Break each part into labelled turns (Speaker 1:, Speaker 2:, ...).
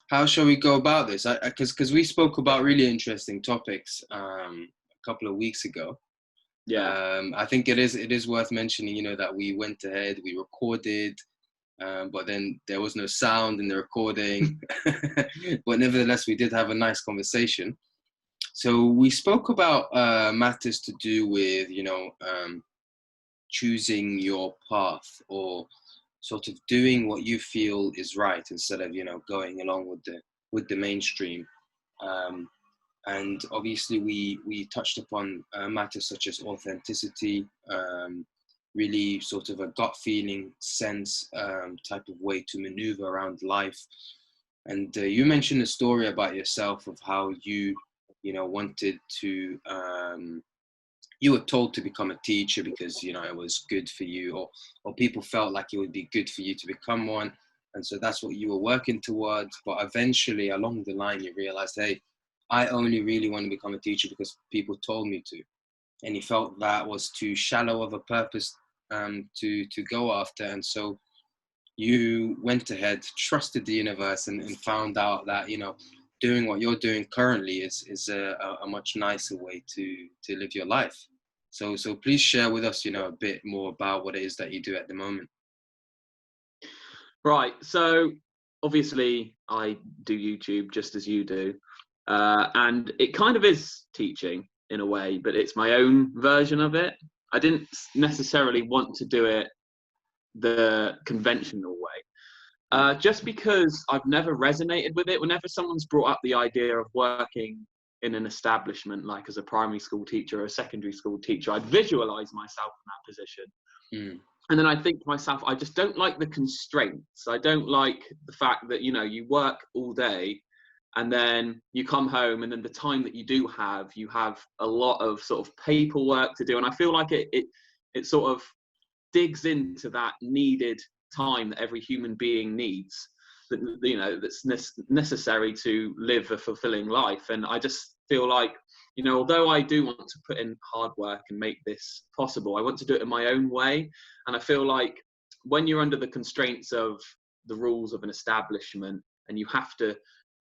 Speaker 1: how shall we go about this? Because we spoke about really interesting topics a couple of weeks ago.
Speaker 2: Yeah.
Speaker 1: I think it is worth mentioning, that we went ahead, we recorded, but then there was no sound in the recording. But nevertheless, we did have a nice conversation. So we spoke about matters to do with, choosing your path, or sort of doing what you feel is right instead of, going along with the mainstream. Um, and obviously we touched upon matters such as authenticity, really sort of a gut feeling sense, type of way to maneuver around life. And you mentioned a story about yourself of how wanted to, you were told to become a teacher because it was good for you, or people felt like it would be good for you to become one, and so that's what you were working towards. But eventually along the line you realized, hey, I only really want to become a teacher because people told me to, and you felt that was too shallow of a purpose to go after. And so you went ahead, trusted the universe, and found out that doing what you're doing currently is a much nicer way to live your life. So please share with us a bit more about what it is that you do at the moment.
Speaker 2: Right. So obviously I do YouTube just as you do. And it kind of is teaching in a way, but it's my own version of it. I didn't necessarily want to do it the conventional way, just because I've never resonated with it. Whenever someone's brought up the idea of working in an establishment, like as a primary school teacher or a secondary school teacher, I'd visualize myself in that position.
Speaker 1: Mm.
Speaker 2: And then I think to myself, I just don't like the constraints. I don't like the fact that, you work all day and then you come home, and then the time that you have a lot of sort of paperwork to do. And I feel like it sort of digs into that needed time that every human being needs, that's necessary to live a fulfilling life. And I just feel like, although I do want to put in hard work and make this possible, I want to do it in my own way. And I feel like when you're under the constraints of the rules of an establishment and you have to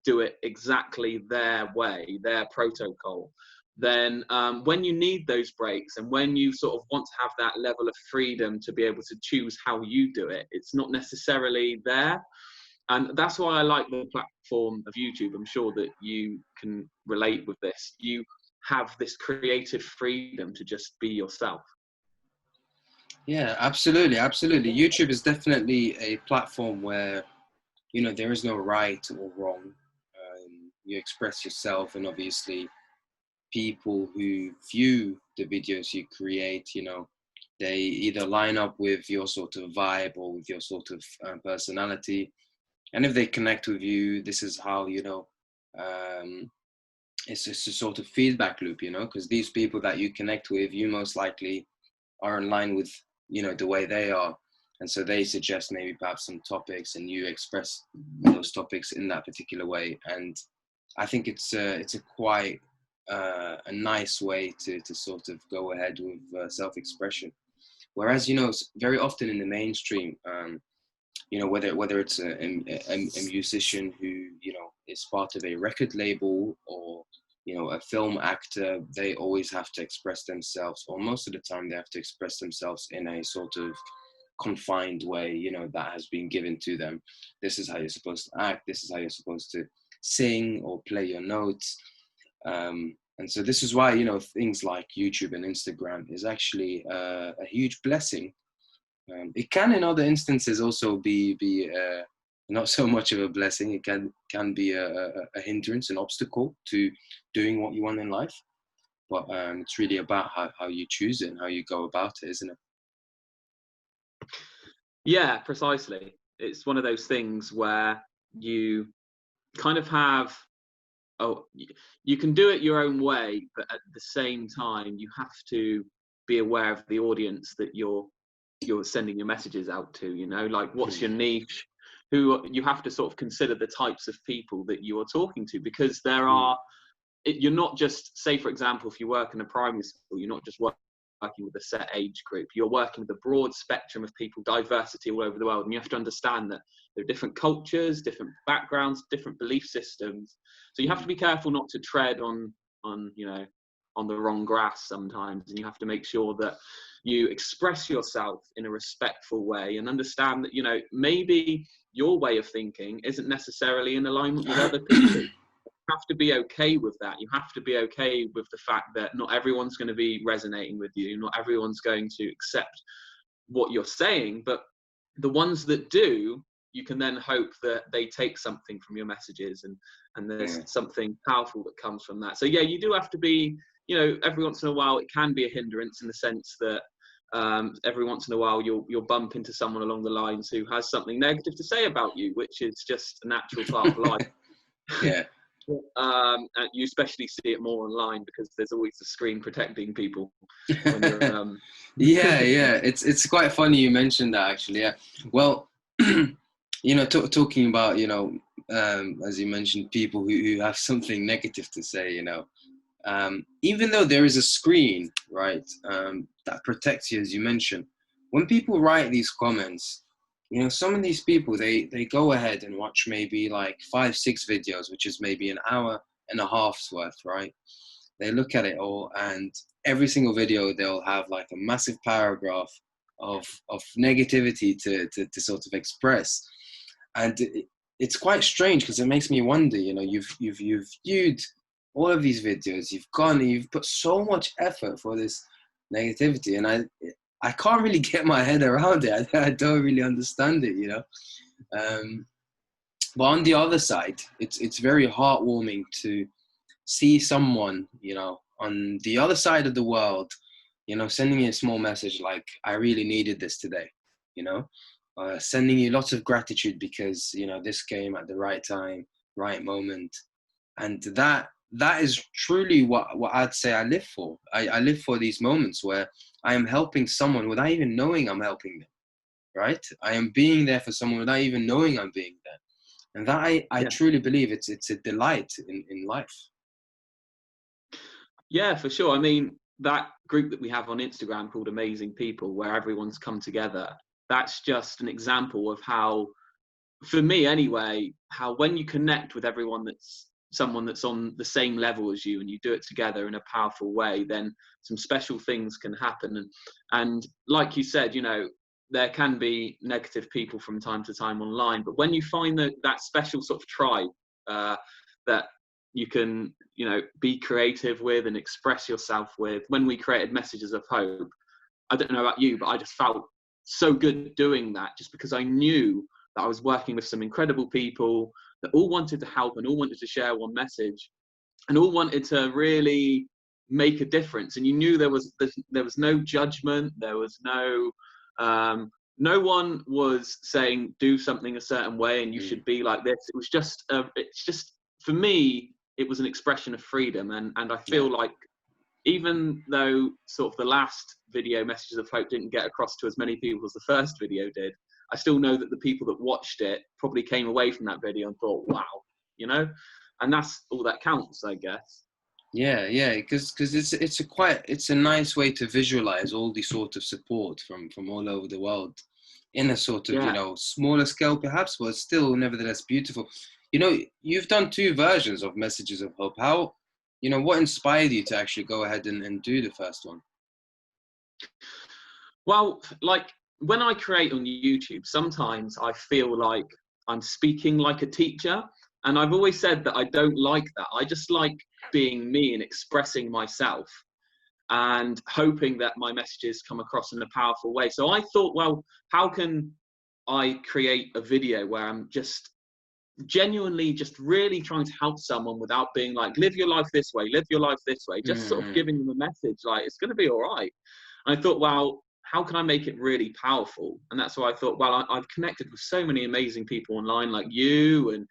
Speaker 2: do it exactly their way, their protocol, then when you need those breaks and when you sort of want to have that level of freedom to be able to choose how you do it, it's not necessarily there. And that's why I like the platform of YouTube. I'm sure that you can relate with this. You have this creative freedom to just be yourself.
Speaker 1: Yeah, absolutely, absolutely. YouTube is definitely a platform where there is no right or wrong. You express yourself, and obviously people who view the videos you create, they either line up with your sort of vibe or with your sort of personality. And if they connect with you, this is how, it's just a sort of feedback loop, because these people that you connect with, you most likely are in line with, the way they are. And so they suggest maybe perhaps some topics, and you express those topics in that particular way. And I think it's a quite a nice way to sort of go ahead with self-expression. Whereas, very often in the mainstream, whether it's a musician who, is part of a record label, or, a film actor, they always have to express themselves, or most of the time they have to express themselves in a sort of confined way, that has been given to them. This is how you're supposed to act. This is how you're supposed to sing or play your notes. And so this is why, things like YouTube and Instagram is actually a huge blessing. It can, in other instances, also be not so much of a blessing. It can be a hindrance, an obstacle to doing what you want in life. But it's really about how you choose it and how you go about it, isn't it?
Speaker 2: Yeah, precisely. It's one of those things where you kind of have, you can do it your own way, but at the same time, you have to be aware of the audience that you're sending your messages out to. Like, what's your niche? Who you have to sort of consider the types of people that you are talking to, because you're not just, say for example, if you work in a primary school, you're not just working working with a set age group. You're working with a broad spectrum of people, diversity all over the world. And you have to understand that there are different cultures, different backgrounds, different belief systems. So you have to be careful not to tread on on the wrong grass sometimes. And you have to make sure that you express yourself in a respectful way and understand that, maybe your way of thinking isn't necessarily in alignment with other people. Have to be okay with that. You have to be okay with the fact that not everyone's going to be resonating with you. Not everyone's going to accept what you're saying, but the ones that do, you can then hope that they take something from your messages, and there's something powerful that comes from that. So yeah, you do have to be, every once in a while it can be a hindrance in the sense that every once in a while you'll bump into someone along the lines who has something negative to say about you, which is just a natural part of life.
Speaker 1: Yeah.
Speaker 2: And you especially see it more online because there's always a screen protecting people when you're,
Speaker 1: yeah, it's quite funny you mentioned that, actually. Yeah, well, talking about, as you mentioned, people who have something negative to say, even though there is a screen, right, that protects you, as you mentioned, when people write these comments, some of these people, they go ahead and watch maybe like 5-6 videos, which is maybe an hour and a half's worth, right? They look at it all, and every single video they'll have like a massive paragraph of negativity to sort of express. And it's quite strange because it makes me wonder, you've viewed all of these videos, you've gone and you've put so much effort for this negativity, and I can't really get my head around it. I don't really understand it, but on the other side, it's very heartwarming to see someone, on the other side of the world, sending you a small message like, I really needed this today, sending you lots of gratitude because, this came at the right time, right moment. And that is truly what I'd say I live for. I live for these moments where I am helping someone without even knowing I'm helping them, right? I am being there for someone without even knowing I'm being there. And that I truly believe it's a delight in life.
Speaker 2: Yeah, for sure. I mean, that group that we have on Instagram called Amazing People, where everyone's come together, that's just an example of how, for me anyway, how when you connect with everyone that's someone that's on the same level as you and you do it together in a powerful way, then some special things can happen. And like you said, there can be negative people from time to time online, but when you find that special sort of tribe that you can, be creative with and express yourself with. When we created Messages of Hope, I don't know about you, but I just felt so good doing that, just because I knew that I was working with some incredible people that all wanted to help and all wanted to share one message and all wanted to really make a difference. And you knew there was no judgment, there was no one was saying do something a certain way and you should be like this. It was just it's just, for me, it was an expression of freedom. And I feel like, even though sort of the last video, Messages of Hope, didn't get across to as many people as the first video did, I still know that the people that watched it probably came away from that video and thought, wow, and that's all that counts, I guess.
Speaker 1: Yeah, because it's a nice way to visualize all the sort of support from all over the world in a sort of, smaller scale perhaps, but still nevertheless beautiful. You've done 2 versions of Messages of Hope. How, what inspired you to actually go ahead and do the first one?
Speaker 2: Well, like when I create on YouTube, sometimes I feel like I'm speaking like a teacher. And I've always said that I don't like that. I just like being me and expressing myself and hoping that my messages come across in a powerful way. So I thought, well, how can I create a video where I'm just genuinely just really trying to help someone without being like, live your life this way, just sort of giving them a message like, it's going to be all right. And I thought, well, how can I make it really powerful? And that's why I thought, well, I've connected with so many amazing people online, like you and,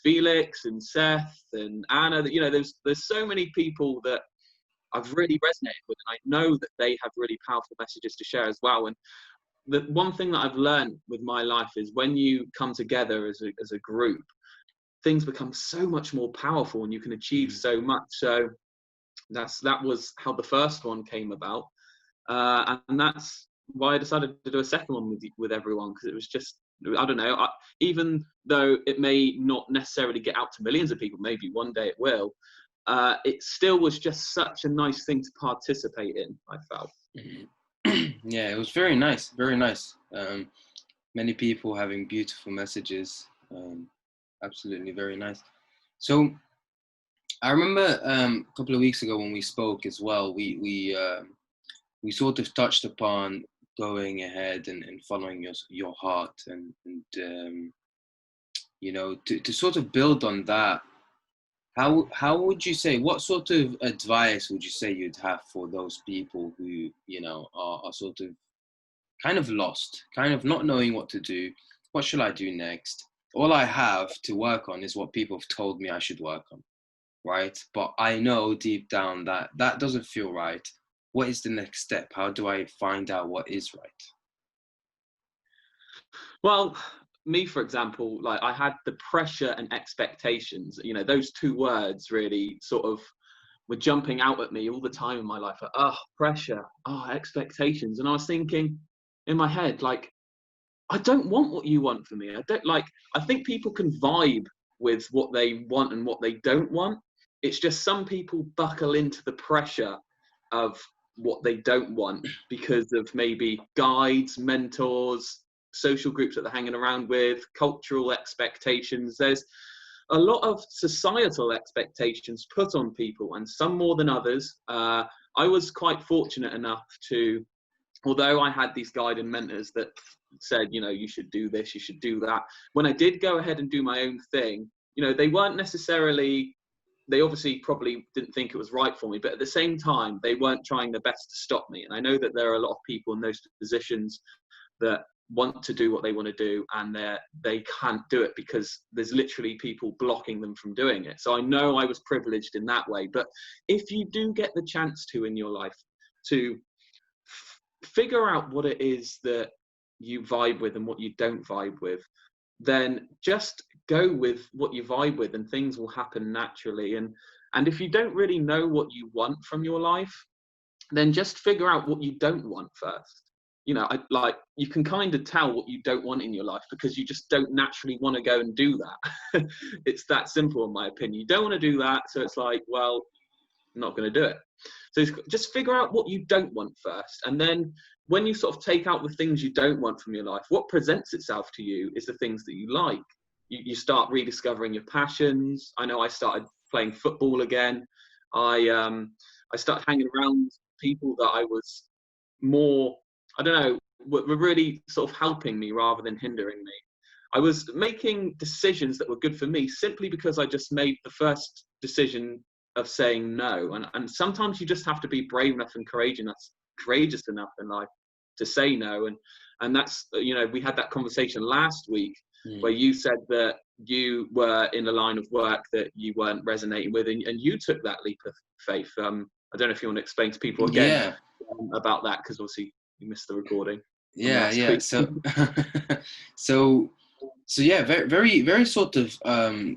Speaker 2: Felix and Seth and Anna, that, there's so many people that I've really resonated with. And I know that they have really powerful messages to share as well. And the one thing that I've learned with my life is when you come together as a group, things become so much more powerful and you can achieve so much. So that was how the first one came about. And that's why I decided to do a second one with everyone, because it was just, I don't know, even though it may not necessarily get out to millions of people, maybe one day it will, it still was just such a nice thing to participate in, I felt.
Speaker 1: Yeah, it was very nice, very nice. Many people having beautiful messages. Absolutely very nice. So I remember a couple of weeks ago when we spoke as well, we sort of touched upon going ahead and following your heart, and you know, to sort of build on that. How would you say, what sort of advice would you say you'd have for those people who, you know, are sort of kind of lost, kind of not knowing what to do? What should I do next? All I have to work on is what people have told me I should work on, right? But I know deep down that that doesn't feel right. What is the next step? How do I find out what is right?
Speaker 2: Well, me, for example, like I had the pressure and expectations, you know, those two words really sort of were jumping out at me all the time in my life. Like, oh, pressure, oh, expectations. And I was thinking in my head, like, I don't want what you want for me. I don't like, I think people can vibe with what they want and what they don't want. It's just some people buckle into the pressure of what they don't want because of maybe guides, mentors, social groups that they're hanging around with, cultural expectations. There's a lot of societal expectations put on people, and some more than others. I was quite fortunate enough to, although I had these guide and mentors that said, you know, you should do this, you should do that. When I did go ahead and do my own thing, you know, they weren't necessarily, they obviously probably didn't think it was right for me, but at the same time, they weren't trying their best to stop me. And I know that there are a lot of people in those positions that want to do what they want to do, and they can't do it because there's literally people blocking them from doing it. So I know I was privileged in that way. But if you do get the chance to in your life to figure out what it is that you vibe with and what you don't vibe with, then just go with what you vibe with and things will happen naturally. And if you don't really know what you want from your life, then just figure out what you don't want first. You know, like you can kind of tell what you don't want in your life because you just don't naturally want to go and do that. It's that simple in my opinion. You don't want to do that, so it's like, well, I'm not going to do it. So just figure out what you don't want first, and then when you sort of take out the things you don't want from your life, what presents itself to you is the things that you like. You start rediscovering your passions. I know I started playing football again. I started hanging around people that I was more, I don't know, were really sort of helping me rather than hindering me. I was making decisions that were good for me simply because I just made the first decision of saying no. And sometimes you just have to be brave enough and courageous enough in life to say no. And that's, you know, we had that conversation last week where you said that you were in a line of work that you weren't resonating with, and you took that leap of faith. I don't know if you want to explain to people again about that, because obviously you missed the recording.
Speaker 1: Yeah. So, so yeah, very, very, very sort of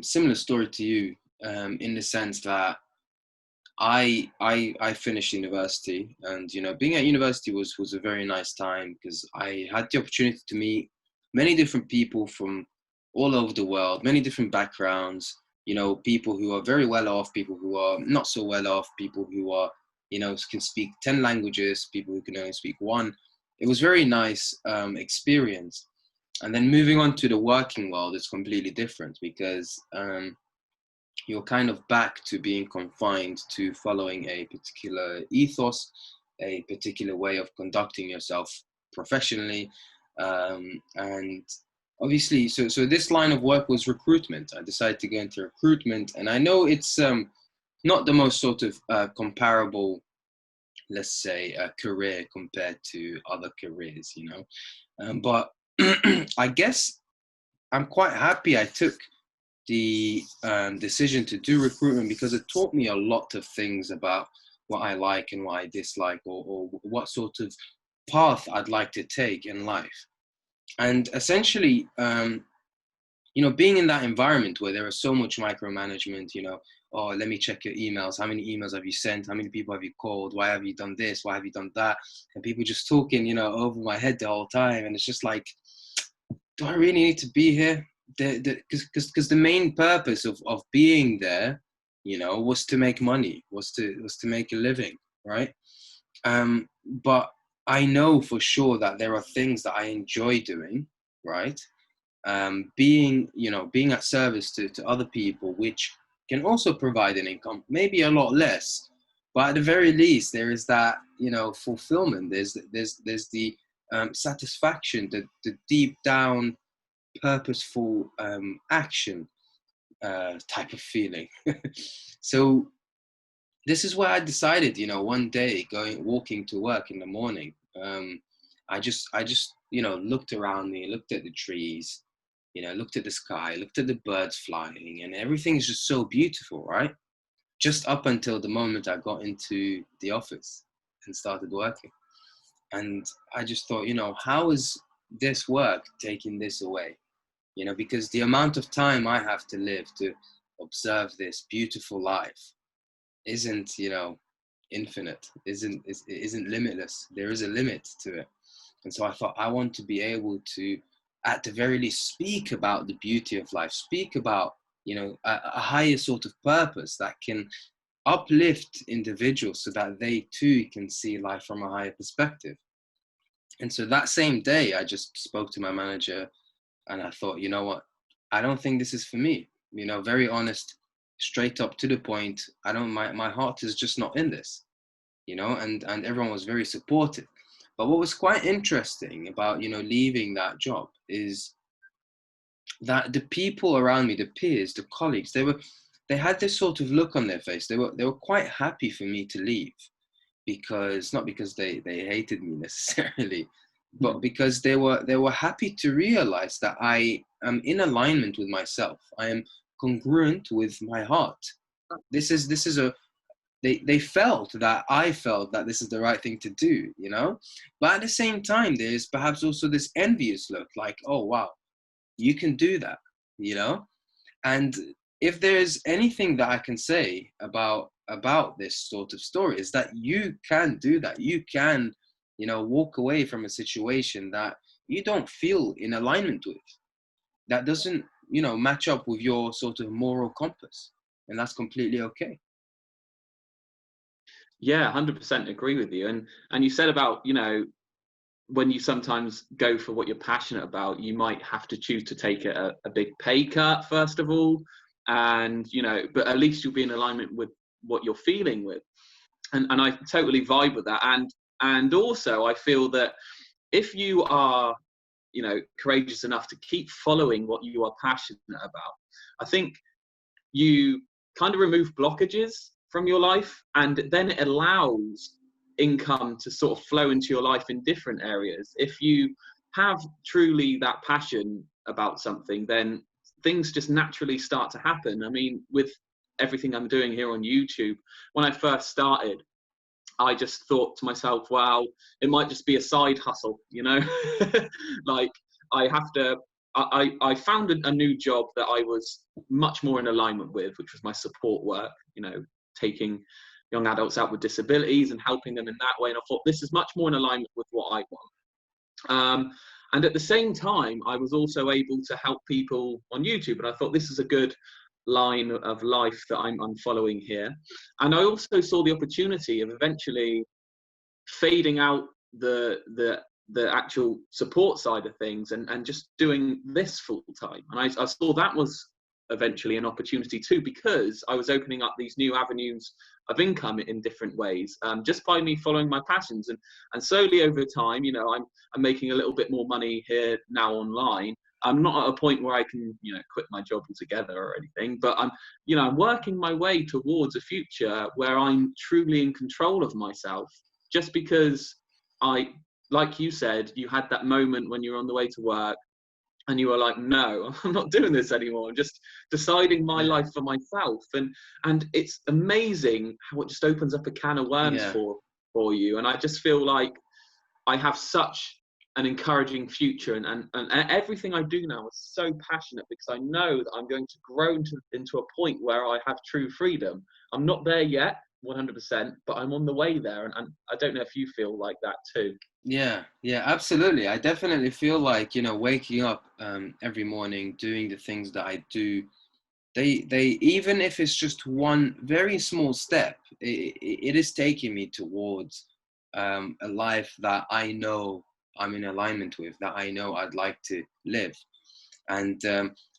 Speaker 1: similar story to you, in the sense that I finished university, and you know, being at university was a very nice time because I had the opportunity to meet many different people from all over the world, many different backgrounds. You know, people who are very well off, people who are not so well off, people who are, you know, can speak 10 languages, people who can only speak one. It was very nice experience. And then moving on to the working world, it's completely different because you're kind of back to being confined to following a particular ethos, a particular way of conducting yourself professionally. And obviously, so this line of work was recruitment. I decided to go into recruitment, and I know it's not the most sort of comparable, let's say, career compared to other careers, you know. But I guess I'm quite happy I took the decision to do recruitment because it taught me a lot of things about what I like and what I dislike, or what sort of path I'd like to take in life. And essentially, being in that environment where there is so much micromanagement, oh, let me check your emails. How many emails have you sent? How many people have you called? Why have you done this? Why have you done that? And people just talking, over my head the whole time. And it's just like, do I really need to be here? Because the main purpose of being there, was to make money, was to make a living, right? But I know for sure that there are things that I enjoy doing, right? Being at service to other people, which can also provide an income, maybe a lot less, but at the very least, there is that, fulfillment. There's the satisfaction, the deep down purposeful action type of feeling. So this is where I decided, one day walking to work in the morning, I just looked around me, looked at the trees, looked at the sky, looked at the birds flying, and everything is just so beautiful, right? Just up until the moment I got into the office and started working. And I just thought, how is this work taking this away? Because the amount of time I have to live to observe this beautiful life isn't, infinite, isn't limitless. There is a limit to it. And so I thought, I want to be able to, at the very least, speak about the beauty of life, speak about, a higher sort of purpose that can uplift individuals so that they too can see life from a higher perspective. And so that same day, I just spoke to my manager and I thought, you know what, I don't think this is for me. Very honest, straight up to the point. My heart is just not in this, and everyone was very supportive. But what was quite interesting about, leaving that job is that the people around me, the peers, the colleagues, they had this sort of look on their face. They were quite happy for me to leave, because not because they hated me necessarily, but because they were happy to realize that I am in alignment with myself. I am congruent with my heart. This is a they felt that I felt that this is the right thing to do, But at the same time, there's perhaps also this envious look, like, oh wow, you can do that, And if there's anything that I can say about this sort of story, is that you can do that. You can, walk away from a situation that you don't feel in alignment with, that doesn't, match up with your sort of moral compass. And that's completely okay.
Speaker 2: Yeah, 100% agree with you. And you said about, when you sometimes go for what you're passionate about, you might have to choose to take a big pay cut, first of all. And, but at least you'll be in alignment with what you're feeling with. And I totally vibe with that. And also I feel that if you are, courageous enough to keep following what you are passionate about, I think you kind of remove blockages from your life, and then it allows income to sort of flow into your life in different areas. If you have truly that passion about something, then things just naturally start to happen. I mean, with everything I'm doing here on YouTube, when I first started, I just thought to myself, wow, it might just be a side hustle, like I found a new job that I was much more in alignment with, which was my support work, taking young adults out with disabilities and helping them in that way. And I thought, this is much more in alignment with what I want. And at the same time, I was also able to help people on YouTube. And I thought, this is a good line of life that I'm following here. And I also saw the opportunity of eventually fading out the actual support side of things and just doing this full time. And I saw that was eventually an opportunity too, because I was opening up these new avenues of income in different ways, just by me following my passions. And slowly over time, I'm making a little bit more money here now online. I'm not at a point where I can, quit my job altogether or anything, but I'm working my way towards a future where I'm truly in control of myself, just because like you said, you had that moment when you were on the way to work and you were like, no, I'm not doing this anymore. I'm just deciding my life for myself. And it's amazing how it just opens up a can of worms for you. And I just feel like I have such an encouraging future, and everything I do now is so passionate because I know that I'm going to grow into a point where I have true freedom. I'm not there yet 100%, but I'm on the way there, and I don't know if you feel like that too.
Speaker 1: Yeah, yeah, absolutely. I definitely feel like, you know, waking up every morning, doing the things that I do, they even if it's just one very small step, it is taking me towards a life that I know I'm in alignment with, that I know I'd like to live. And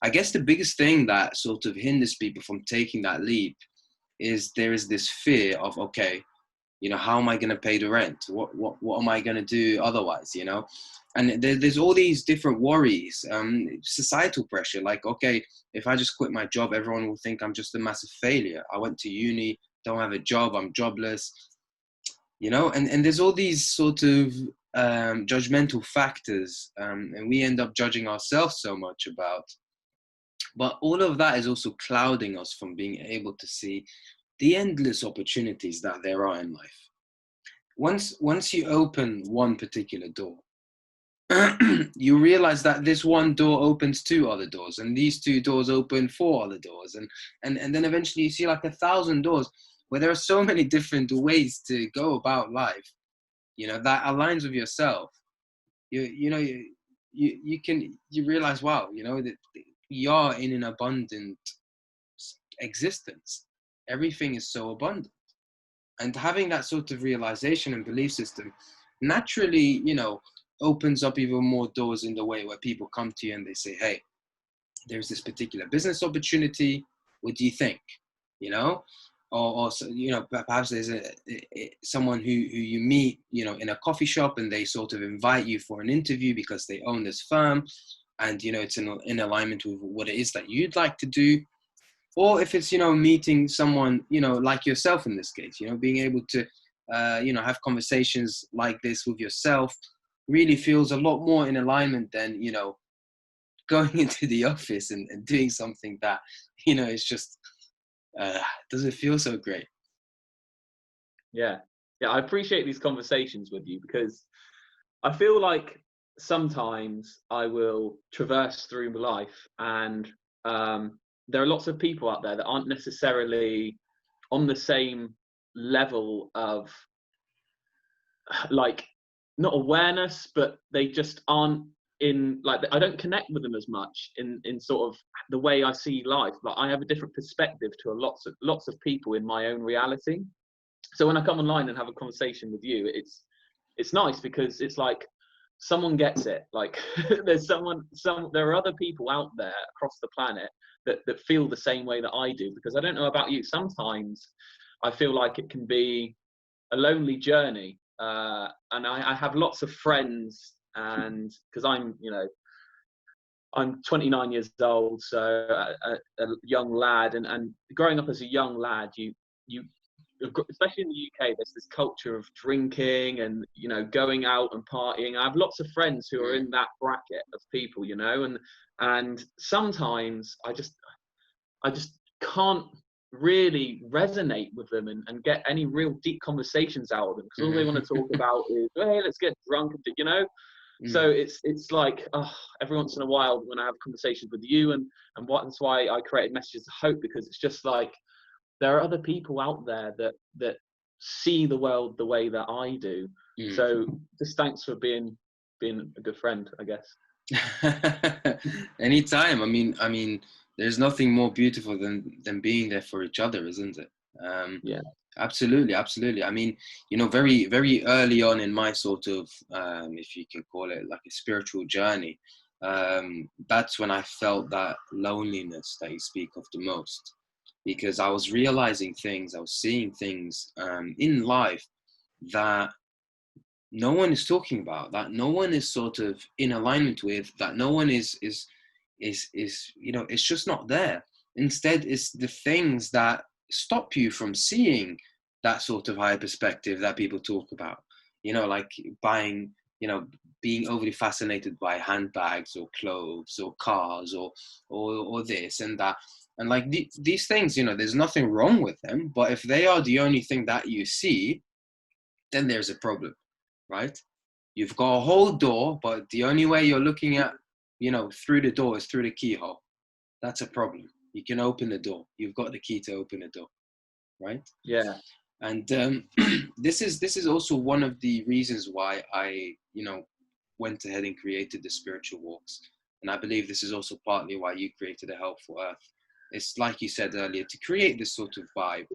Speaker 1: I guess the biggest thing that sort of hinders people from taking that leap is there is this fear of, okay, you know, how am I going to pay the rent? What am I going to do otherwise, you know? And there's all these different worries, societal pressure, like, okay, if I just quit my job, everyone will think I'm just a massive failure. I went to uni, don't have a job, I'm jobless, you know? And there's all these sort of judgmental factors, and we end up judging ourselves so much about. But all of that is also clouding us from being able to see the endless opportunities that there are in life. Once you open one particular door, you realize that this one door opens two other doors, and these two doors open four other doors, and then eventually you see like 1,000 doors where there are so many different ways to go about life, you know, that aligns with yourself. You know, you realize, wow, you know, that we are in an abundant existence. Everything is so abundant. And having that sort of realization and belief system naturally, you know, opens up even more doors in the way where people come to you and they say, hey, there's this particular business opportunity. What do you think? You know, or you know, perhaps there's someone who you meet, you know, in a coffee shop, and they sort of invite you for an interview because they own this firm, and you know, it's in alignment with what it is that you'd like to do. Or if it's, you know, meeting someone, you know, like yourself in this case, you know, being able to, you know, have conversations like this with yourself really feels a lot more in alignment than, you know, going into the office and doing something that, you know, it's just, doesn't feel so great.
Speaker 2: Yeah, yeah, I appreciate these conversations with you because I feel like sometimes I will traverse through life, and there are lots of people out there that aren't necessarily on the same level of, like, not awareness, but they just aren't in, like, I don't connect with them as much in sort of the way I see life. Like, I have a different perspective to lots of people in my own reality. So when I come online and have a conversation with you, it's nice because it's like someone gets it. Like, there are other people out there across the planet that feel the same way that I do. Because I don't know about you, sometimes I feel like it can be a lonely journey, and I have lots of friends, and because I'm 29 years old, so a young lad, and growing up as a young lad, you especially in the UK, there's this culture of drinking and, you know, going out and partying. I have lots of friends who are in that bracket of people, you know, and sometimes I just can't really resonate with them and get any real deep conversations out of them, because all they want to talk about is, hey, let's get drunk, and, you know. So it's like, every once in a while when I have conversations with you, and that's why I created Messages of Hope, because it's just like, there are other people out there that see the world the way that I do. So just thanks for being a good friend, I guess.
Speaker 1: Anytime. I mean, there's nothing more beautiful than being there for each other, isn't it?
Speaker 2: Yeah.
Speaker 1: Absolutely. I mean, you know, very, very early on in my sort of, if you can call it like a spiritual journey, that's when I felt that loneliness that you speak of the most, because I was realizing things, I was seeing things in life that no one is talking about, that no one is sort of in alignment with, that no one is you know, it's just not there. Instead, it's the things that stop you from seeing that sort of higher perspective that people talk about. You know, like buying, you know, being overly fascinated by handbags or clothes or cars or this and that. And like these things, you know, there's nothing wrong with them, but if they are the only thing that you see, then there's a problem, right? You've got a whole door, but the only way you're looking at, through the door is through the keyhole. That's a problem. You can open the door. You've got the key to open the door, right?
Speaker 2: Yeah.
Speaker 1: And this is also one of the reasons why I, went ahead and created the spiritual walks. And I believe this is also partly why you created a Helpful Earth. It's like you said earlier, to create this sort of vibe,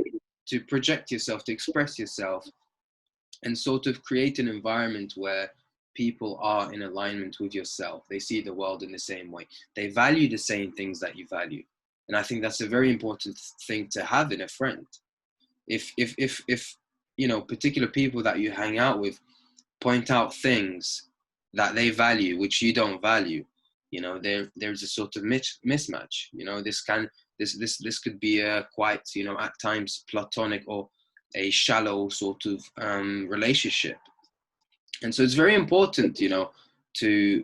Speaker 1: to project yourself, to express yourself, and sort of create an environment where people are in alignment with yourself. They see the world in the same way. They value the same things that you value. And I think that's a very important thing to have in a friend. If particular people that you hang out with point out things that they value which you don't value, there's a sort of mismatch. This could be a quite, at times platonic or a shallow sort of relationship. And so it's very important, to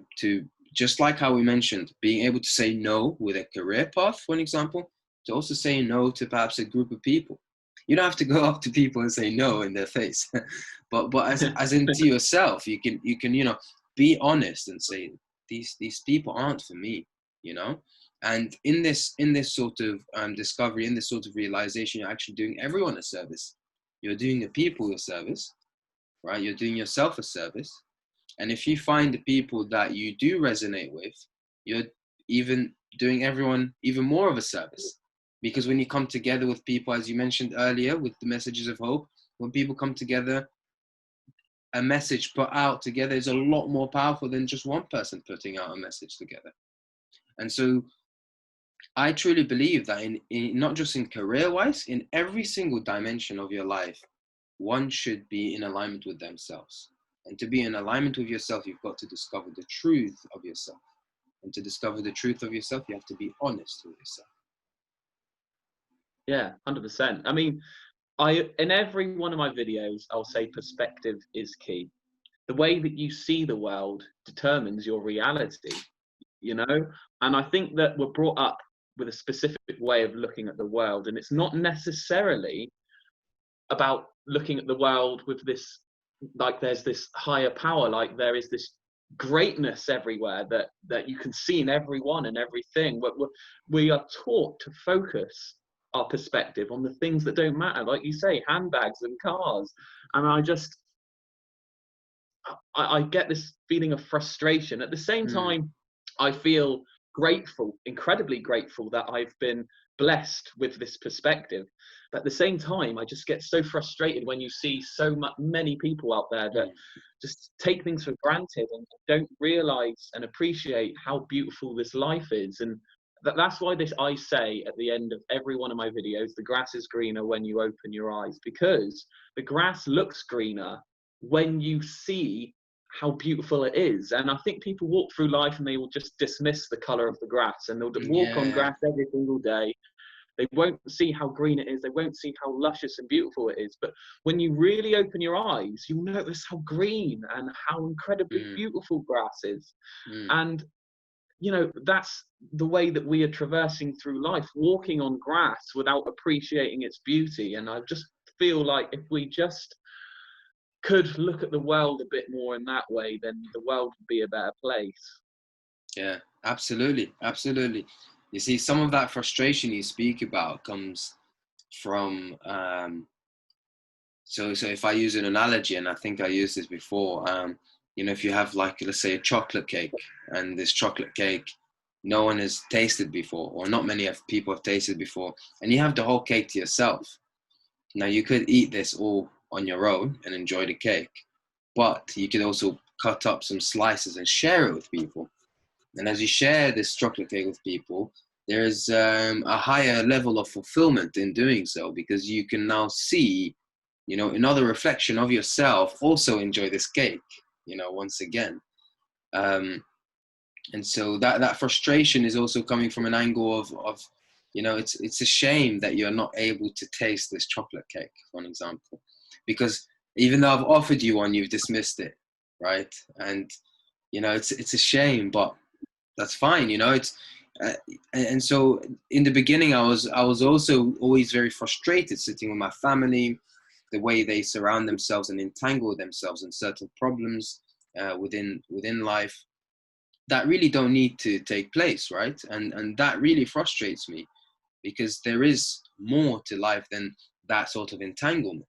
Speaker 1: just like how we mentioned, being able to say no with a career path, for an example, to also say no to perhaps a group of people. You don't have to go up to people and say no in their face, but as into yourself, you can be honest and say these people aren't for me, And in this sort of discovery, in this sort of realization, you're actually doing everyone a service. You're doing the people a service, right? You're doing yourself a service. And if you find the people that you do resonate with, you're even doing everyone even more of a service. Because when you come together with people, as you mentioned earlier, with the messages of hope, when people come together, a message put out together is a lot more powerful than just one person putting out a message together. And so I truly believe that in not just in career-wise, in every single dimension of your life, one should be in alignment with themselves. And to be in alignment with yourself, you've got to discover the truth of yourself. And to discover the truth of yourself, you have to be honest with yourself.
Speaker 2: Yeah, 100%. I mean, in every one of my videos, I'll say perspective is key. The way that you see the world determines your reality, And I think that we're brought up with a specific way of looking at the world, and it's not necessarily about looking at the world with this, like there's this higher power, like there is this greatness everywhere that you can see in everyone and everything. But we are taught to focus our perspective on the things that don't matter, like you say, handbags and cars. And I get this feeling of frustration. At the same time, I feel grateful, incredibly grateful, that I've been blessed with this perspective. But at the same time, I just get so frustrated when you see many people out there that just take things for granted and don't realize and appreciate how beautiful this life is. And that's why I say at the end of every one of my videos, the grass is greener when you open your eyes, because the grass looks greener when you see how beautiful it is. And I think people walk through life and they will just dismiss the color of the grass, and they'll walk on grass every single day. They won't see how green it is. They won't see how luscious and beautiful it is. But when you really open your eyes, you'll notice how green and how incredibly beautiful grass is. And that's the way that we are traversing through life, walking on grass without appreciating its beauty. And I just feel like if we just could look at the world a bit more in that way, then the world would be a better place.
Speaker 1: Yeah, absolutely. You see, some of that frustration you speak about comes from so if I use an analogy, and I think I used this before, if you have, like, let's say, a chocolate cake, and this chocolate cake no one has tasted before, or not many people have tasted before, and you have the whole cake to yourself. Now, you could eat this all on your own and enjoy the cake, but you could also cut up some slices and share it with people. And as you share this chocolate cake with people, there's a higher level of fulfillment in doing so, because you can now see, another reflection of yourself also enjoy this cake, once again. And so that frustration is also coming from an angle of it's a shame that you're not able to taste this chocolate cake, for an example, because even though I've offered you one, you've dismissed it, right? And it's a shame, but that's fine. And so in the beginning, I was also always very frustrated sitting with my family, the way they surround themselves and entangle themselves in certain problems, within life that really don't need to take place, right? And that really frustrates me, because there is more to life than that sort of entanglement.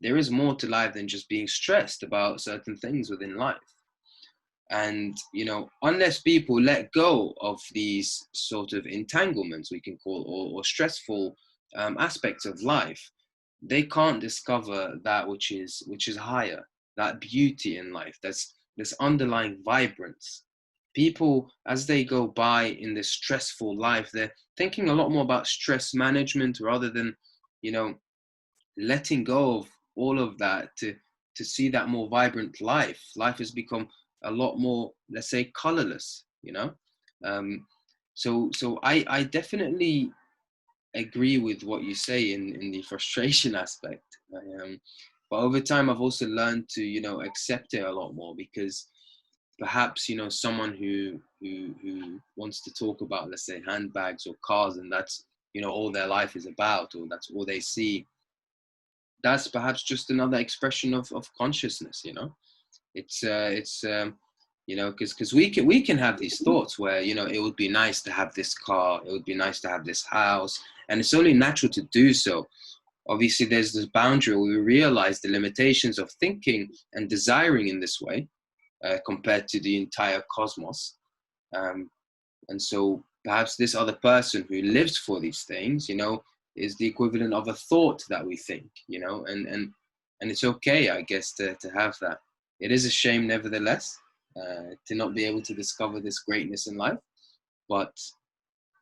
Speaker 1: There is more to life than just being stressed about certain things within life. And unless people let go of these sort of entanglements, we can call, or stressful aspects of life, they can't discover that which is higher, that beauty in life, that's this underlying vibrance. People, as they go by in this stressful life, they're thinking a lot more about stress management rather than letting go of all of that to see that more vibrant life. Life has become a lot more, let's say, colorless. Um, so I definitely agree with what you say in the frustration aspect. But over time, I've also learned to accept it a lot more, because perhaps someone who wants to talk about, let's say, handbags or cars, and that's all their life is about, or that's all they see, that's perhaps just another expression of consciousness. Because we can have these thoughts where it would be nice to have this car, it would be nice to have this house, and it's only natural to do so. Obviously there's this boundary where we realize the limitations of thinking and desiring in this way, compared to the entire cosmos. And so perhaps this other person who lives for these things is the equivalent of a thought that we think, and it's okay, I guess, to have that. It is a shame, nevertheless, to not be able to discover this greatness in life. But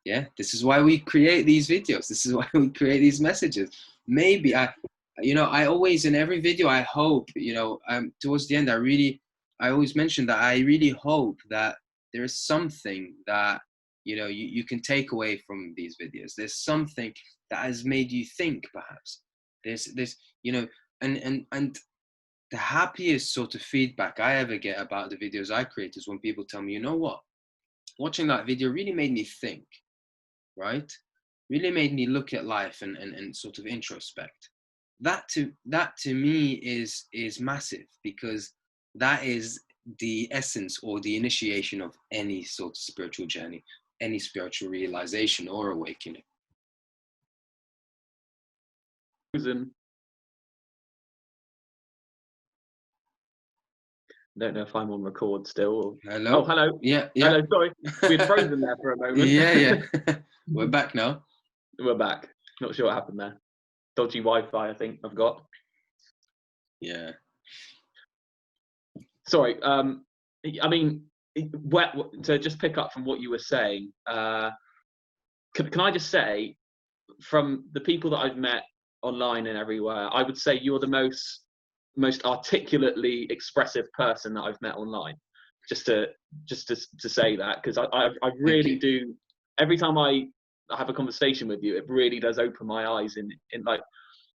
Speaker 1: yeah, this is why we create these videos. This is why we create these messages. Maybe I always, in every video, I hope, towards the end, I always mention that I really hope that there is something that, you can take away from these videos. There's something that has made you think, perhaps. There's, and the happiest sort of feedback I ever get about the videos I create is when people tell me, you know what, watching that video really made me think, right? Really made me look at life and sort of introspect. That to me is massive, because that is the essence or the initiation of any sort of spiritual journey, any spiritual realization or awakening.
Speaker 2: Don't know if I'm on record still.
Speaker 1: Hello.
Speaker 2: Oh, hello.
Speaker 1: Yeah.
Speaker 2: Hello, sorry. We had frozen there for a moment.
Speaker 1: Yeah. We're back now.
Speaker 2: We're back. Not sure what happened there. Dodgy Wi-Fi, I think I've got.
Speaker 1: Yeah.
Speaker 2: Sorry. I mean, to just pick up from what you were saying, can I just say, from the people that I've met online and everywhere, I would say you're the most articulately expressive person that I've met online. Just to say that, because I really do. Every time I have a conversation with you, it really does open my eyes in like,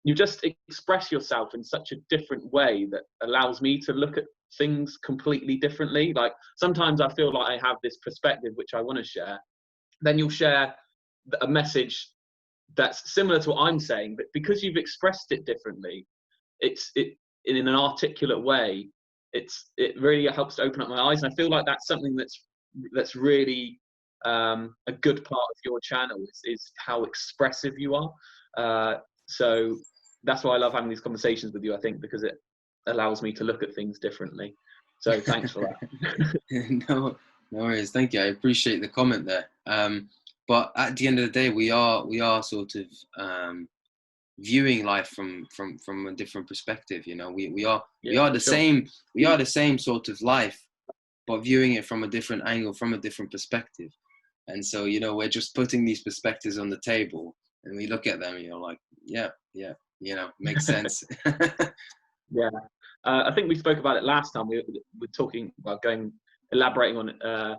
Speaker 2: you just express yourself in such a different way that allows me to look at things completely differently. Like, sometimes I feel like I have this perspective which I want to share, then you'll share a message that's similar to what I'm saying, but because you've expressed it differently, it in an articulate way, it really helps to open up my eyes. And I feel like that's something that's really a good part of your channel is how expressive you are. So that's why I love having these conversations with you, I think, because it allows me to look at things differently. So thanks for that.
Speaker 1: No worries. Thank you. I appreciate the comment there. But at the end of the day, we are sort of viewing life from a different perspective. We are the same. We are the same sort of life, but viewing it from a different angle, from a different perspective. And so, we're just putting these perspectives on the table, and we look at them, and you're like, yeah, makes sense.
Speaker 2: Yeah. I think we spoke about it last time. We were talking about elaborating on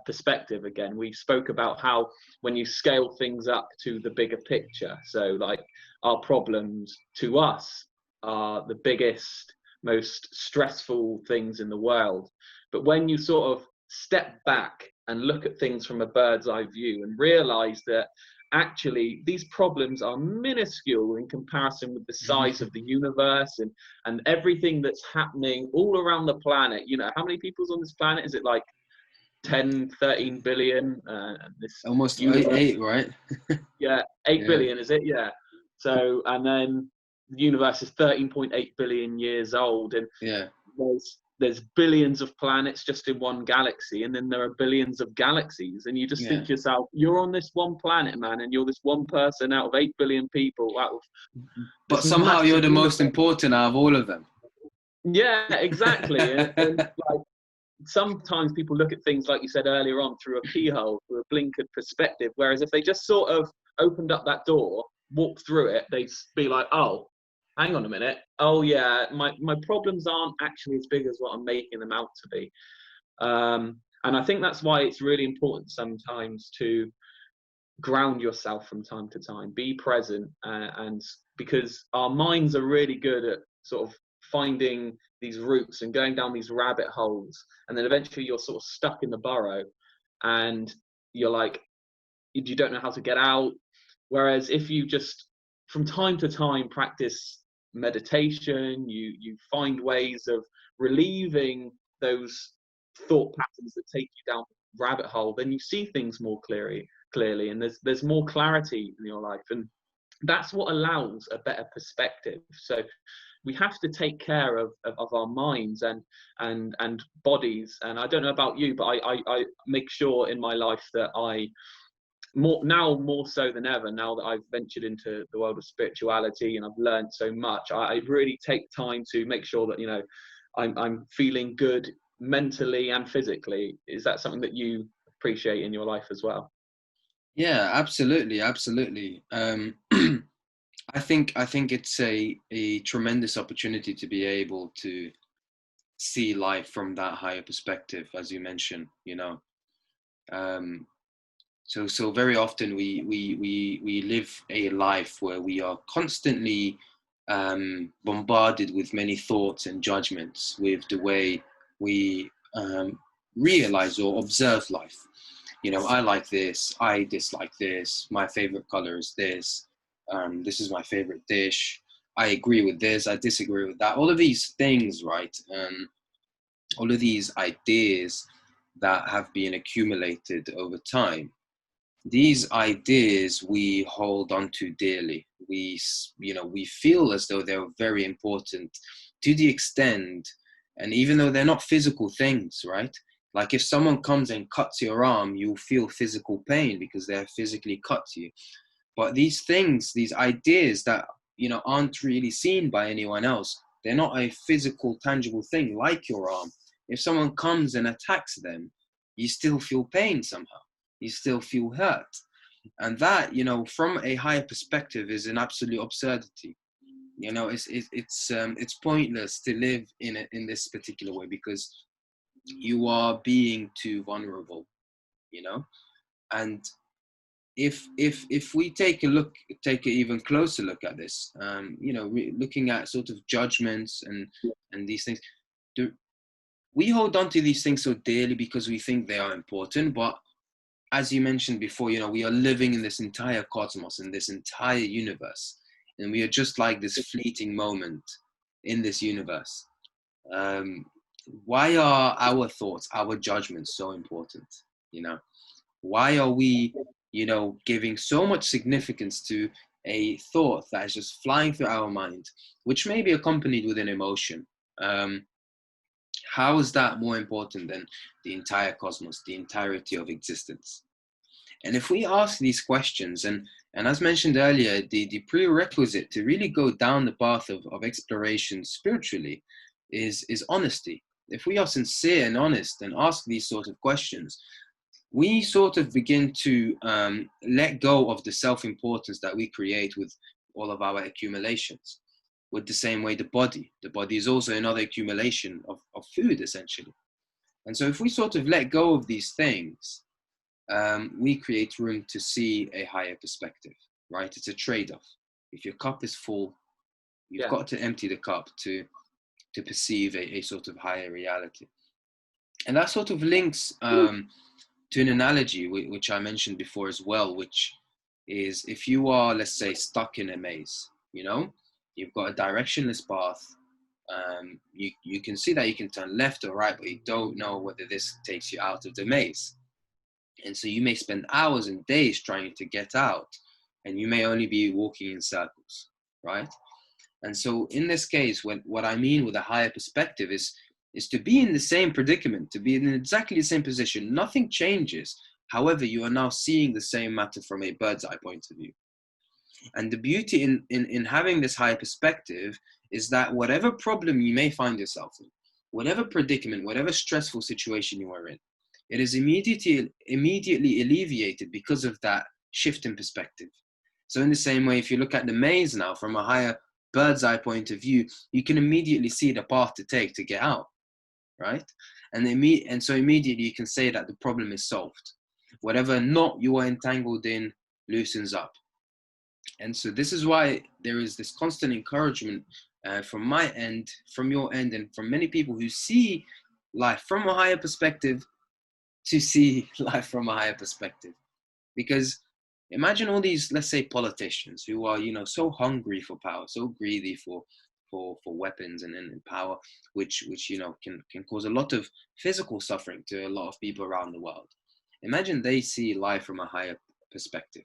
Speaker 2: perspective again. We spoke about how when you scale things up to the bigger picture, so like our problems to us are the biggest, most stressful things in the world. But when you sort of step back and look at things from a bird's eye view and realize that actually these problems are minuscule in comparison with the size of the universe and everything that's happening all around the planet. You know, how many people's on this planet? Is it like 10, 13 billion? This
Speaker 1: Almost
Speaker 2: universe,
Speaker 1: 8, right?
Speaker 2: yeah, 8
Speaker 1: Yeah,
Speaker 2: billion, is it? Yeah. So, and then the universe is 13.8 billion years old, and
Speaker 1: yeah,
Speaker 2: there's billions of planets just in one galaxy, and then there are billions of galaxies, and you just think
Speaker 1: yeah.
Speaker 2: to yourself, you're on this one planet, man, and you're this one person out of 8 billion people, out of
Speaker 1: But
Speaker 2: this
Speaker 1: somehow you're
Speaker 2: massive
Speaker 1: the most
Speaker 2: universe.
Speaker 1: important out of all of them.
Speaker 2: Yeah, exactly. And like, sometimes people look at things, like you said earlier on, through a keyhole, through a blinkered perspective, whereas if they just sort of opened up that door, walked through it, they'd be like, oh, hang on a minute. Oh yeah, my problems aren't actually as big as what I'm making them out to be. And I think that's why it's really important sometimes to ground yourself from time to time, be present, and because our minds are really good at sort of finding these routes and going down these rabbit holes, and then eventually you're sort of stuck in the burrow, and you're like, you don't know how to get out. Whereas if you just from time to time practice meditation, you find ways of relieving those thought patterns that take you down the rabbit hole, then you see things more clearly, and there's more clarity in your life, and that's what allows a better perspective. So we have to take care of our minds and bodies. And I don't know about you, but I make sure in my life that I more so than ever, now that I've ventured into the world of spirituality and I've learned so much, I really take time to make sure that, you know, I'm feeling good mentally and physically. Is that something that you appreciate in your life as well?
Speaker 1: Yeah, absolutely, absolutely. I think it's a tremendous opportunity to be able to see life from that higher perspective, as you mentioned. You know, um, so very often we live a life where we are constantly bombarded with many thoughts and judgments with the way we realize or observe life. You know, I like this, I dislike this, my favorite color is this, this is my favorite dish, I agree with this, I disagree with that. All of these things, right? All of these ideas that have been accumulated over time, these ideas we hold on to dearly. We feel as though they're very important to the extent, and even though they're not physical things, right? Like if someone comes and cuts your arm, you'll feel physical pain because they're physically cut you. But these things, these ideas that, aren't really seen by anyone else, they're not a physical, tangible thing like your arm. If someone comes and attacks them, you still feel pain somehow. You still feel hurt. And that, from a higher perspective, is an absolute absurdity. It's pointless to live in this particular way because you are being too vulnerable, and if we take an even closer look at this, looking at sort of judgments and these things, we hold on to these things so dearly because we think they are important. But as you mentioned before, we are living in this entire cosmos, in this entire universe, and we are just like this fleeting moment in this universe. Why are our thoughts, our judgments so important? Why are we, giving so much significance to a thought that is just flying through our mind, which may be accompanied with an emotion? How is that more important than the entire cosmos, the entirety of existence? And if we ask these questions, and as mentioned earlier, the prerequisite to really go down the path of exploration spiritually is honesty. If we are sincere and honest and ask these sort of questions, we sort of begin to let go of the self-importance that we create with all of our accumulations. With the same way the body is also another accumulation of food, essentially. And so if we sort of let go of these things, we create room to see a higher perspective, right? It's a trade-off. If your cup is full, you've got to empty the cup to perceive a sort of higher reality. And that sort of links to an analogy which I mentioned before as well, which is if you are, let's say, stuck in a maze, you know, you've got a directionless path. You can see that you can turn left or right, but you don't know whether this takes you out of the maze. And so you may spend hours and days trying to get out, and you may only be walking in circles, right? And so in this case, what I mean with a higher perspective is to be in the same predicament, to be in exactly the same position. Nothing changes. However, you are now seeing the same matter from a bird's eye point of view. And the beauty in having this higher perspective is that whatever problem you may find yourself in, whatever predicament, whatever stressful situation you are in, it is immediately alleviated because of that shift in perspective. So in the same way, if you look at the maze now from a higher bird's eye point of view, you can immediately see the path to take to get out, right? And so immediately you can say that the problem is solved. Whatever knot you are entangled in loosens up. And so this is why there is this constant encouragement from my end, from your end, and from many people who see life from a higher perspective to see life from a higher perspective. Because imagine all these, let's say, politicians who are, so hungry for power, so greedy for weapons and power, which can cause a lot of physical suffering to a lot of people around the world. Imagine they see life from a higher perspective.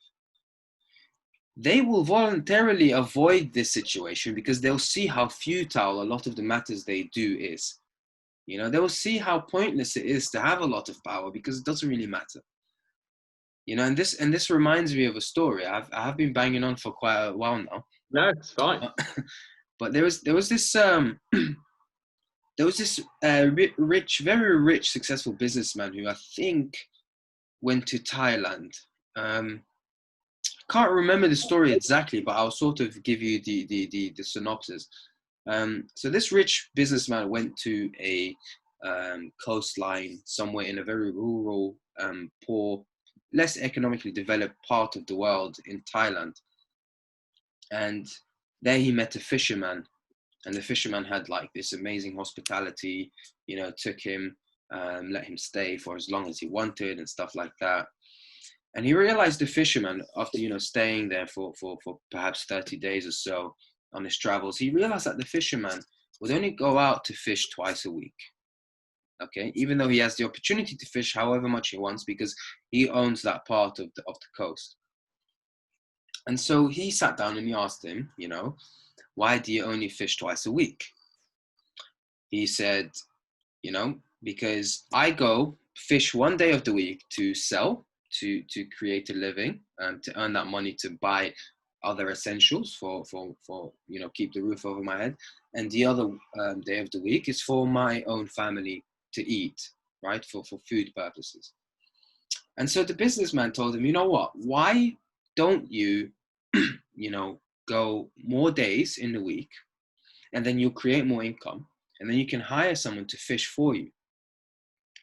Speaker 1: They will voluntarily avoid this situation because they'll see how futile a lot of the matters they do is. They will see how pointless it is to have a lot of power because it doesn't really matter. And this reminds me of a story. I have been banging on for quite a while now.
Speaker 2: No, it's fine.
Speaker 1: But there was this rich, very rich, successful businessman who I think went to Thailand. Can't remember the story exactly, but I'll sort of give you the synopsis. So this rich businessman went to a coastline somewhere in a very rural, poor, less economically developed part of the world in Thailand. And there he met a fisherman, and the fisherman had like this amazing hospitality, took him, let him stay for as long as he wanted and stuff like that. And he realized the fisherman, after, staying there for perhaps 30 days or so on his travels, he realized that the fisherman would only go out to fish twice a week. Okay, even though he has the opportunity to fish however much he wants because he owns that part of the coast. And so he sat down and he asked him, why do you only fish twice a week? He said, because I go fish one day of the week to sell, to create a living, to earn that money to buy other essentials for keep the roof over my head, and the other day of the week is for my own family to eat, right, for food purposes. And so the businessman told him, you know what, why don't you go more days in the week, and then you'll create more income, and then you can hire someone to fish for you.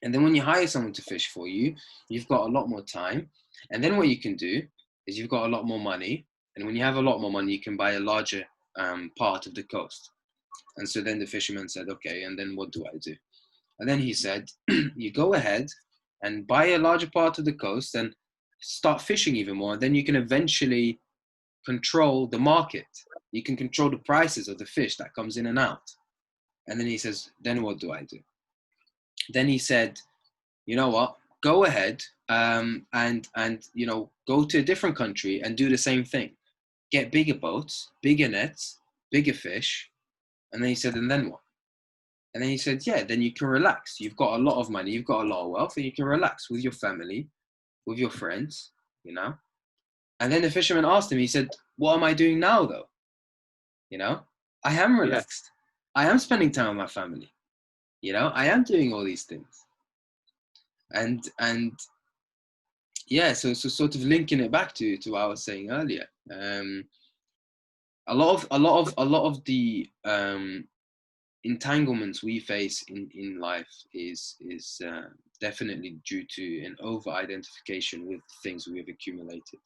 Speaker 1: And then when you hire someone to fish for you, you've got a lot more time. And then what you can do is you've got a lot more money. And when you have a lot more money, you can buy a larger part of the coast. And so then the fisherman said, okay, and then what do I do? And then he said, you go ahead and buy a larger part of the coast and start fishing even more. And then you can eventually control the market. You can control the prices of the fish that comes in and out. And then he says, then what do I do? Then he said, you know what, go ahead and go to a different country and do the same thing. Get bigger boats, bigger nets, bigger fish. And then he said, and then what? And then he said, yeah, then you can relax. You've got a lot of money, you've got a lot of wealth, and you can relax with your family, with your friends, And then the fisherman asked him, he said, what am I doing now though? I am relaxed. Yeah. I am spending time with my family. I am doing all these things. And yeah, so sort of linking it back to what I was saying earlier. A lot of the entanglements we face in life is definitely due to an over-identification with things we've accumulated,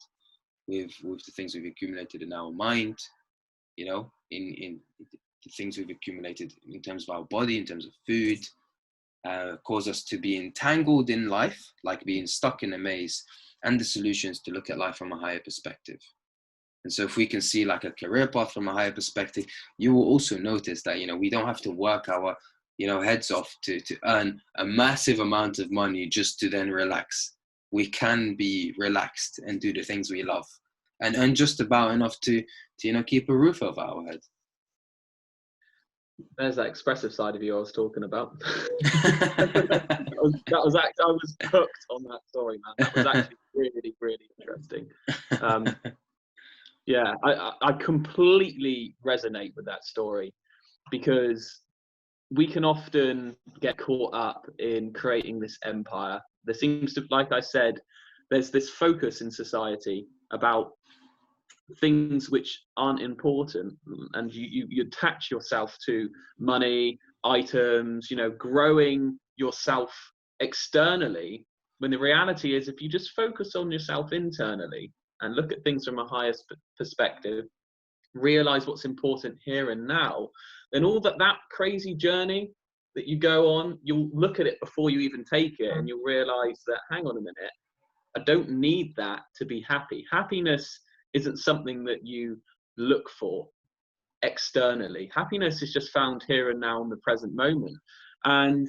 Speaker 1: with the things we've accumulated in our mind, in the things we've accumulated in terms of our body, in terms of food, cause us to be entangled in life, like being stuck in a maze. and the solutions to look at life from a higher perspective. And so if we can see like a career path from a higher perspective, you will also notice that, we don't have to work our, heads off to earn a massive amount of money just to then relax. We can be relaxed and do the things we love and earn just about enough to keep a roof over our head.
Speaker 2: There's that expressive side of you I was talking about. that was actually, I was hooked on that story, man. That was actually really, really interesting. Yeah, I completely resonate with that story, because we can often get caught up in creating this empire. There seems to, like I said, there's this focus in society about things which aren't important, and you attach yourself to money, items, growing yourself externally, when the reality is, if you just focus on yourself internally and look at things from a higher perspective, realize what's important here and now, then all that crazy journey that you go on, you'll look at it before you even take it, and you'll realize that, hang on a minute, I don't need that to be happy. Happiness isn't something that you look for externally. Happiness is just found here and now in the present moment. And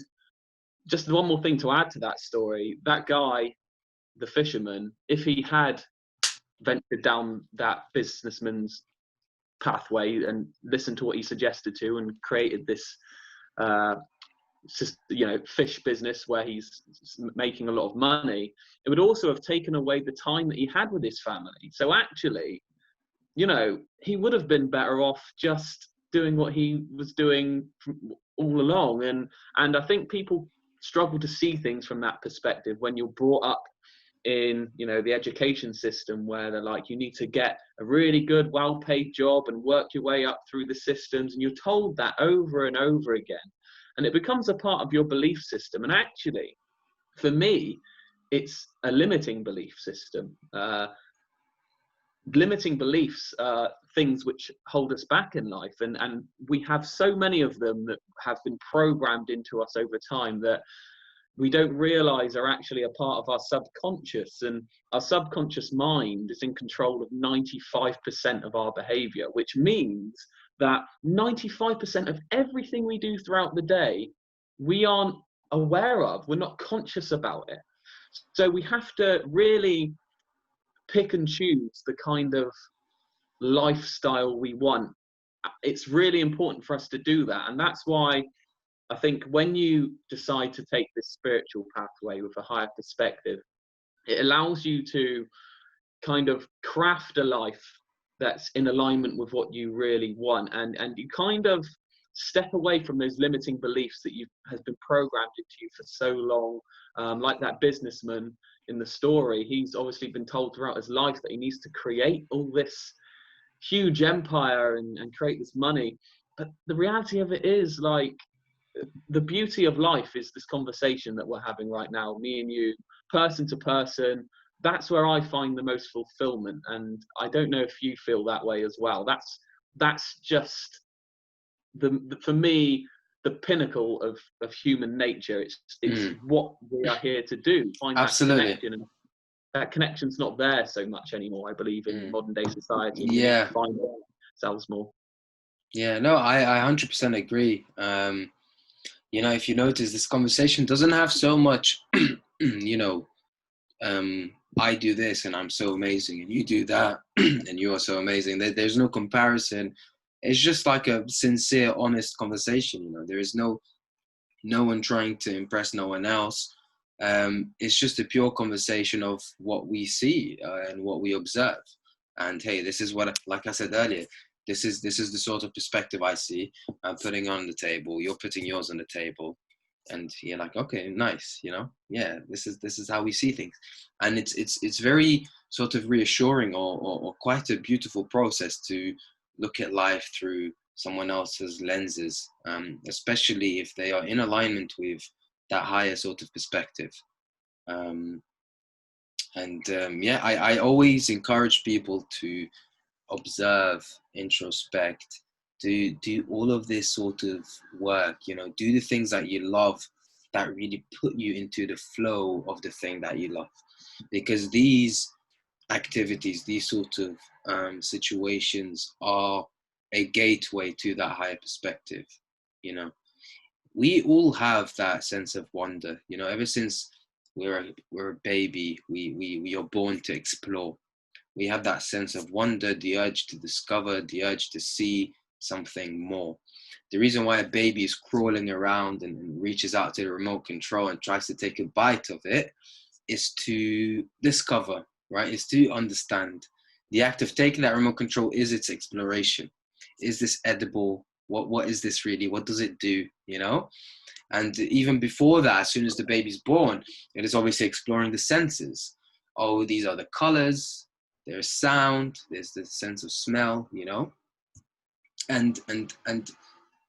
Speaker 2: just one more thing to add to that story, that guy, the fisherman, if he had ventured down that businessman's pathway and listened to what he suggested to, and created this fish business where he's making a lot of money, it would also have taken away the time that he had with his family. So actually, he would have been better off just doing what he was doing all along. And I think people struggle to see things from that perspective when you're brought up in the education system, where they're like, you need to get a really good, well-paid job and work your way up through the systems, and you're told that over and over again, and it becomes a part of your belief system. And actually, for me, it's a limiting belief system. Limiting beliefs are things which hold us back in life, and we have so many of them that have been programmed into us over time that we don't realize are actually a part of our subconscious. And our subconscious mind is in control of 95% of our behavior, which means that 95% of everything we do throughout the day, we aren't aware of, we're not conscious about it. So we have to really pick and choose the kind of lifestyle we want. It's really important for us to do that. And that's why I think when you decide to take this spiritual pathway with a higher perspective, it allows you to kind of craft a life that's in alignment with what you really want, and you kind of step away from those limiting beliefs that has been programmed into you for so long. Like that businessman in the story, he's obviously been told throughout his life that he needs to create all this huge empire and create this money. But the reality of it is, like, the beauty of life is this conversation that we're having right now, me and you, person to person. That's where I find the most fulfillment, and I don't know if you feel that way as well. That's just for me the pinnacle of human nature. It's what we are here to do. Find
Speaker 1: Absolutely.
Speaker 2: that connection, and that connection's not there so much anymore, I believe, in modern day society.
Speaker 1: Yeah,
Speaker 2: find ourselves more.
Speaker 1: Yeah, no, I 100% agree. If you notice, this conversation doesn't have so much, I do this and I'm so amazing, and you do that and you are so amazing. There's no comparison. It's just like a sincere, honest conversation. There is no one trying to impress no one else. It's just a pure conversation of what we see and what we observe. And hey, this is what, like I said earlier, this is the sort of perspective I see. I'm putting on the table. You're putting yours on the table, and you're like, okay, nice. Yeah, this is how we see things, and it's very sort of reassuring or quite a beautiful process to look at life through someone else's lenses, especially if they are in alignment with that higher sort of perspective. I always encourage people to observe, introspect, do all of this sort of work, do the things that you love, that really put you into the flow of the thing that you love. because these activities, these sort of situations are a gateway to that higher perspective. You know, we all have that sense of wonder. You know, ever since we're a baby, we are born to explore. We have that sense of wonder, the urge to discover, the urge to see something more. The reason why a baby is crawling around and reaches out to the remote control and tries to take a bite of it is to discover, right? Is to understand. The act of taking that remote control is its exploration. Is this edible? What is this really? What does it do? You know? And even before that, as soon as the baby's born, it is obviously exploring the senses. Oh, these are the colors, there's sound, there's the sense of smell, you know? And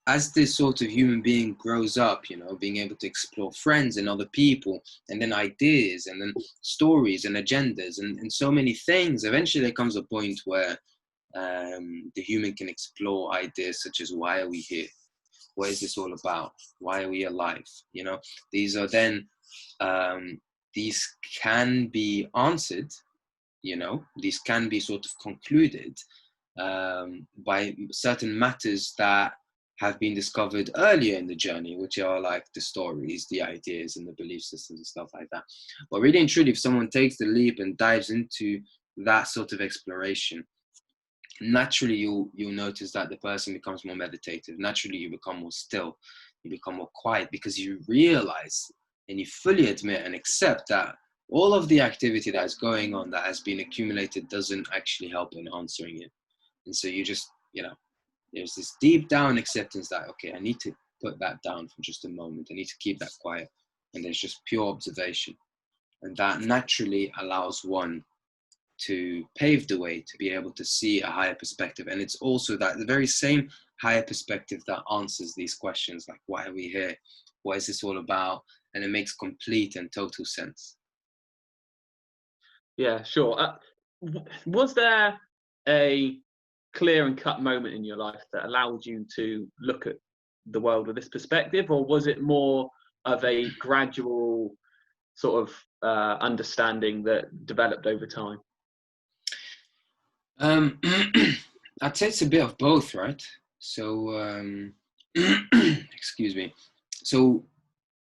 Speaker 1: as this sort of human being grows up, you know, being able to explore friends and other people, and then ideas, and then stories and agendas, and so many things, eventually there comes a point where the human can explore ideas such as, why are we here? What is this all about? Why are we alive? You know, these are then, these can be answered, you know, these can be sort of concluded by certain matters that have been discovered earlier in the journey, which are like the stories, the ideas, and the belief systems and stuff like that. But really and truly, if someone takes the leap and dives into that sort of exploration, naturally you'll notice that the person becomes more meditative. Naturally, you become more still, you become more quiet, because you realize and you fully admit and accept that all of the activity that is going on, that has been accumulated, doesn't actually help in answering it. And so you just, you know, there's this deep down acceptance that, okay, I need to put that down for just a moment, I need to keep that quiet, and there's just pure observation. And that naturally allows one to pave the way to be able to see a higher perspective. And it's also that the very same higher perspective that answers these questions, like, why are we here? What is this all about? And it makes complete and total sense.
Speaker 2: Yeah, sure. Was there a clear and cut moment in your life that allowed you to look at the world with this perspective, or was it more of a gradual sort of understanding that developed over time?
Speaker 1: I'd say it's a bit of both, right? So, excuse me. So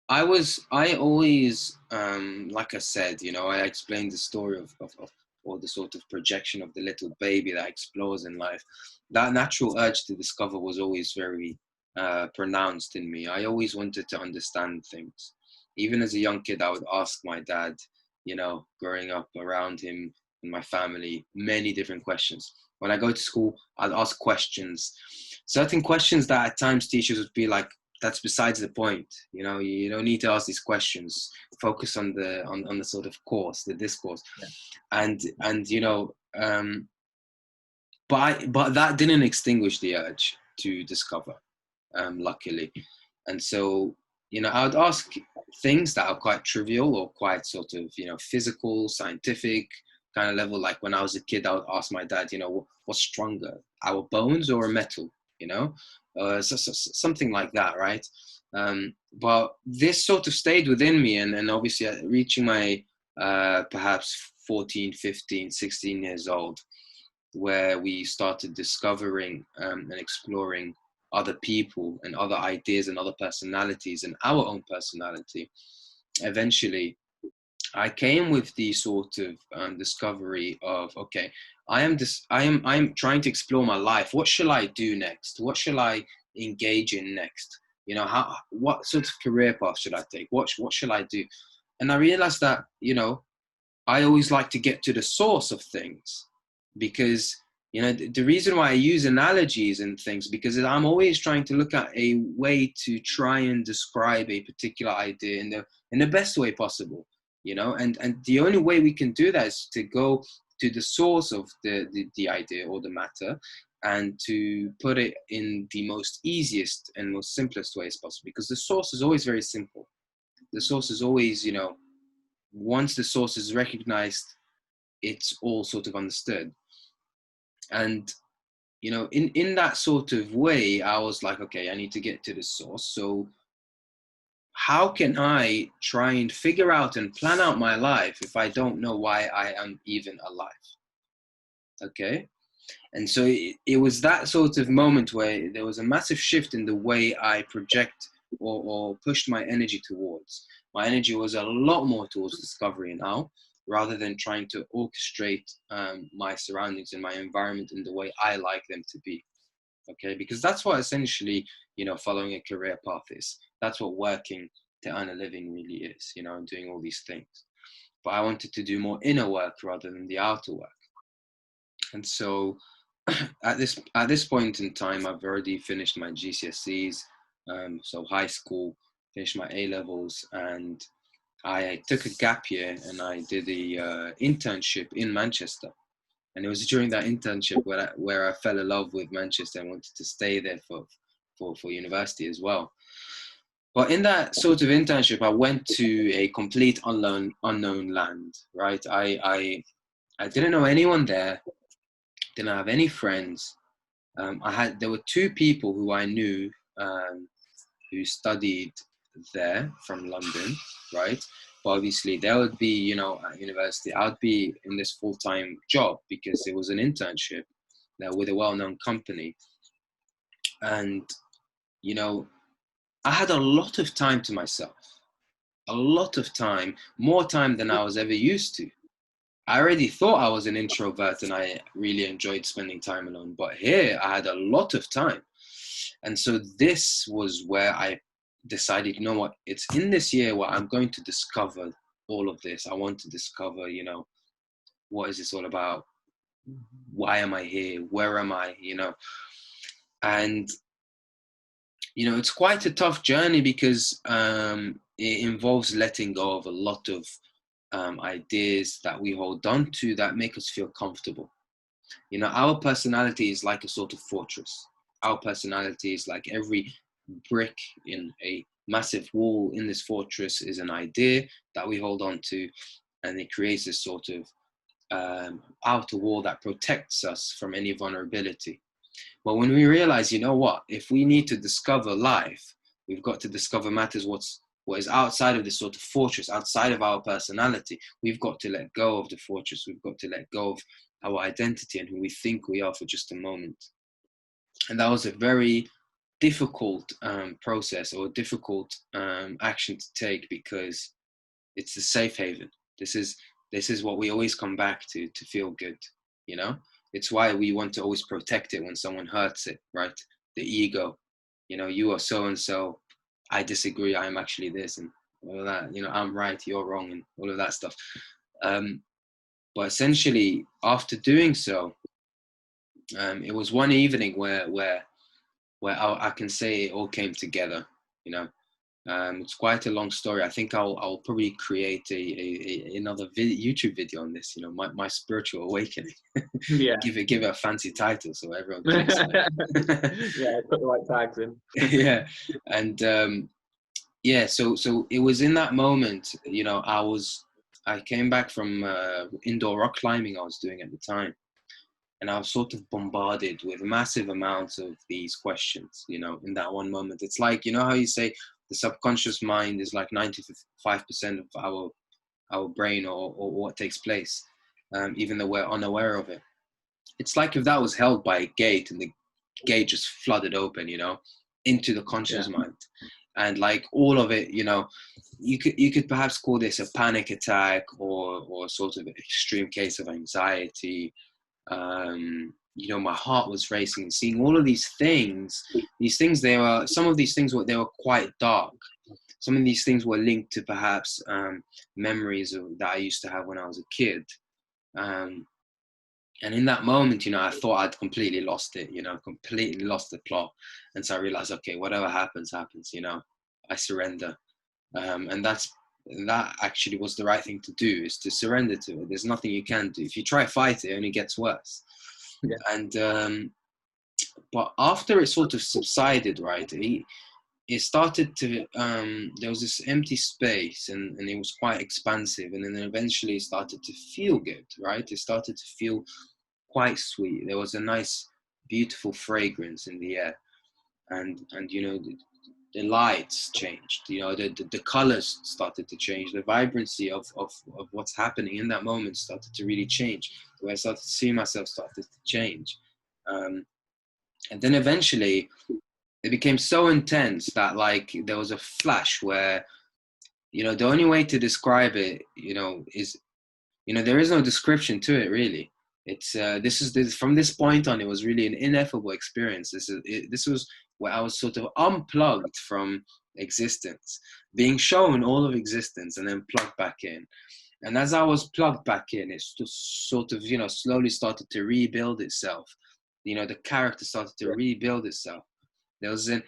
Speaker 1: I always, like I said, you know, I explained the story of or the sort of projection of the little baby that explores in life. That natural urge to discover was always very pronounced in me. I always wanted to understand things. Even as a young kid, I would ask my dad, you know, growing up around him and my family, many different questions. When I go to school, I'd ask questions, certain questions that at times teachers would be like, that's besides the point. You know, you don't need to ask these questions. Focus on the sort of course, the discourse.
Speaker 2: Yeah.
Speaker 1: And you know, but that didn't extinguish the urge to discover, luckily. And so, you know, I would ask things that are quite trivial or quite sort of, you know, physical, scientific kind of level. Like when I was a kid, I would ask my dad, you know, what's stronger, our bones or a metal? You know, something like that, right? But this sort of stayed within me, and obviously reaching my perhaps 14, 15, 16 years old, where we started discovering and exploring other people and other ideas and other personalities and our own personality. Eventually, I came with the sort of discovery of, okay, I'm trying to explore my life. What shall I do next? What shall I engage in next? You know, what sort of career path should I take? What shall I do? And I realized that, you know, I always like to get to the source of things, because, you know, the reason why I use analogies and things, because I'm always trying to look at a way to try and describe a particular idea in the best way possible, you know, and the only way we can do that is to go to the source of the idea or the matter, and to put it in the most easiest and most simplest way as possible, because the source is always very simple. The source is always, you know, once the source is recognized, it's all sort of understood. And, you know, in that sort of way, I was like, okay, I need to get to the source. So how can I try and figure out and plan out my life if I don't know why I am even alive? Okay. And so it was that sort of moment where there was a massive shift in the way I project or pushed my energy towards. My energy was a lot more towards discovery now, rather than trying to orchestrate my surroundings and my environment in the way I like them to be. Okay, because that's what essentially, following a career path is. That's what working to earn a living really is, and doing all these things. But I wanted to do more inner work rather than the outer work. And so at this point in time, I've already finished my GCSEs, so high school, finished my A levels, and I took a gap year and I did a internship in Manchester. And it was during that internship where I fell in love with Manchester and wanted to stay there for university as well. But in that sort of internship, I went to a complete unknown land, right? I didn't know anyone there, didn't have any friends. There were two people who I knew who studied there from London, right? But obviously they would be, at university. I'd be in this full-time job because it was an internship with a well-known company. And, I had a lot of time to myself, a lot of time, more time than I was ever used to. I already thought I was an introvert and I really enjoyed spending time alone, but here I had a lot of time. And so this was where I decided, you know what, it's in this year where I'm going to discover all of this. I want to discover, what is this all about? Why am I here? Where am I? And, it's quite a tough journey because it involves letting go of a lot of ideas that we hold on to that make us feel comfortable. Our personality is like a sort of fortress. Our personality is like every brick in a massive wall in this fortress is an idea that we hold on to, and it creates this sort of outer wall that protects us from any vulnerability. But when we realize, if we need to discover life, we've got to discover matters what is outside of this sort of fortress, outside of our personality. We've got to let go of the fortress. We've got to let go of our identity and who we think we are for just a moment. And that was a very difficult process, or difficult action to take, because it's a safe haven. This is what we always come back to feel good. It's why we want to always protect it when someone hurts it, right? The ego, you are so and so, I disagree, I am actually this, and all of that, I'm right, you're wrong, and all of that stuff. But essentially, after doing so, it was one evening where I can say it all came together. It's quite a long story. I think I'll probably create another YouTube video on this. My spiritual awakening.
Speaker 2: Yeah.
Speaker 1: give it a fancy title so everyone clicks on it.
Speaker 2: Yeah, put the right tags in.
Speaker 1: Yeah, and so it was in that moment. I came back from indoor rock climbing I was doing at the time. And I was sort of bombarded with massive amounts of these questions, in that one moment. It's like, how you say the subconscious mind is like 95% of our brain or what takes place, even though we're unaware of it. It's like if that was held by a gate and the gate just flooded open, into the conscious mind. And like all of it, you could perhaps call this a panic attack or sort of an extreme case of anxiety. My heart was racing, seeing all of these things. Some of these things were quite dark. Some of these things were linked to perhaps memories that I used to have when I was a kid. And in that moment, I thought I'd completely lost it, completely lost the plot. And so I realized, okay, whatever happens, I surrender. And that actually was the right thing to do, is to surrender to it. There's nothing you can do. If you try to fight it, it only gets worse. Yeah. And but after it sort of subsided, right, it started to there was this empty space, and it was quite expansive, and then eventually it started to feel good, right? It started to feel quite sweet. There was a nice, beautiful fragrance in the air, and the lights changed, the colors started to change, the vibrancy of what's happening in that moment started to really change. The way I started to see myself started to change. And then eventually it became so intense that like there was a flash where, the only way to describe it, is, there is no description to it really. It's this from this point on, it was really an ineffable experience. This was where I was sort of unplugged from existence, being shown all of existence and then plugged back in. And as I was plugged back in, it just sort of, slowly started to rebuild itself. The character started to rebuild itself. There was an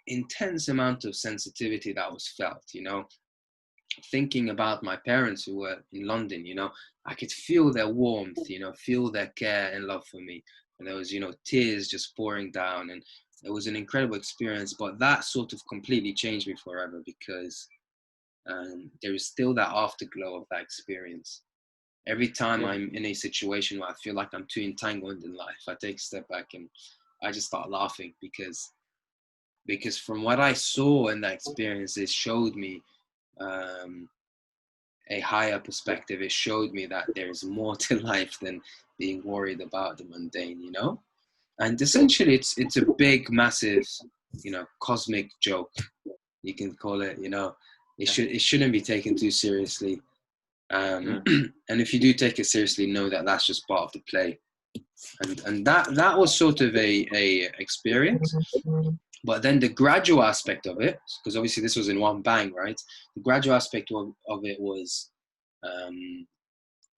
Speaker 1: intense amount of sensitivity that was felt, thinking about my parents who were in London, I could feel their warmth, feel their care and love for me. And there was, tears just pouring down, and it was an incredible experience. But that sort of completely changed me forever, because there is still that afterglow of that experience. Every time I'm in a situation where I feel like I'm too entangled in life, I take a step back and I just start laughing, because from what I saw in that experience, it showed me a higher perspective. It showed me that there is more to life than being worried about the mundane, And essentially, it's a big, massive, cosmic joke, you can call it. It shouldn't be taken too seriously. And if you do take it seriously, know that that's just part of the play. And that was sort of a experience. But then the gradual aspect of it, because obviously this was in one bang, right? The gradual aspect of it was,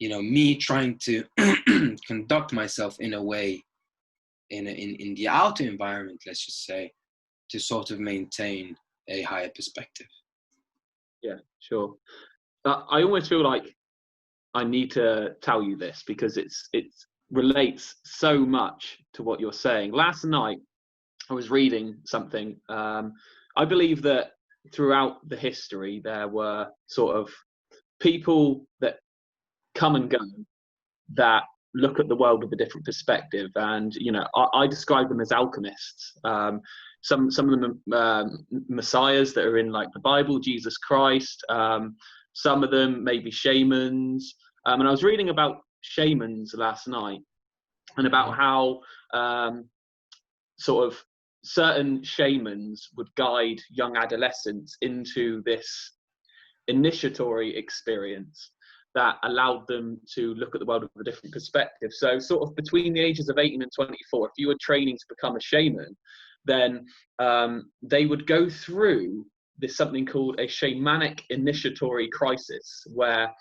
Speaker 1: me trying to conduct myself in a way, in the outer environment, let's just say, to sort of maintain a higher perspective.
Speaker 2: Yeah, sure. I almost feel like I need to tell you this, because it relates so much to what you're saying. Last night, I was reading something. I believe that throughout the history, there were sort of people that come and go that look at the world with a different perspective. And, I describe them as alchemists. Some of them are messiahs that are in like the Bible, Jesus Christ. Some of them maybe shamans. And I was reading about shamans last night, and about how sort of certain shamans would guide young adolescents into this initiatory experience that allowed them to look at the world with a different perspective. So sort of between the ages of 18 and 24, if you were training to become a shaman, then they would go through this something called a shamanic initiatory crisis, where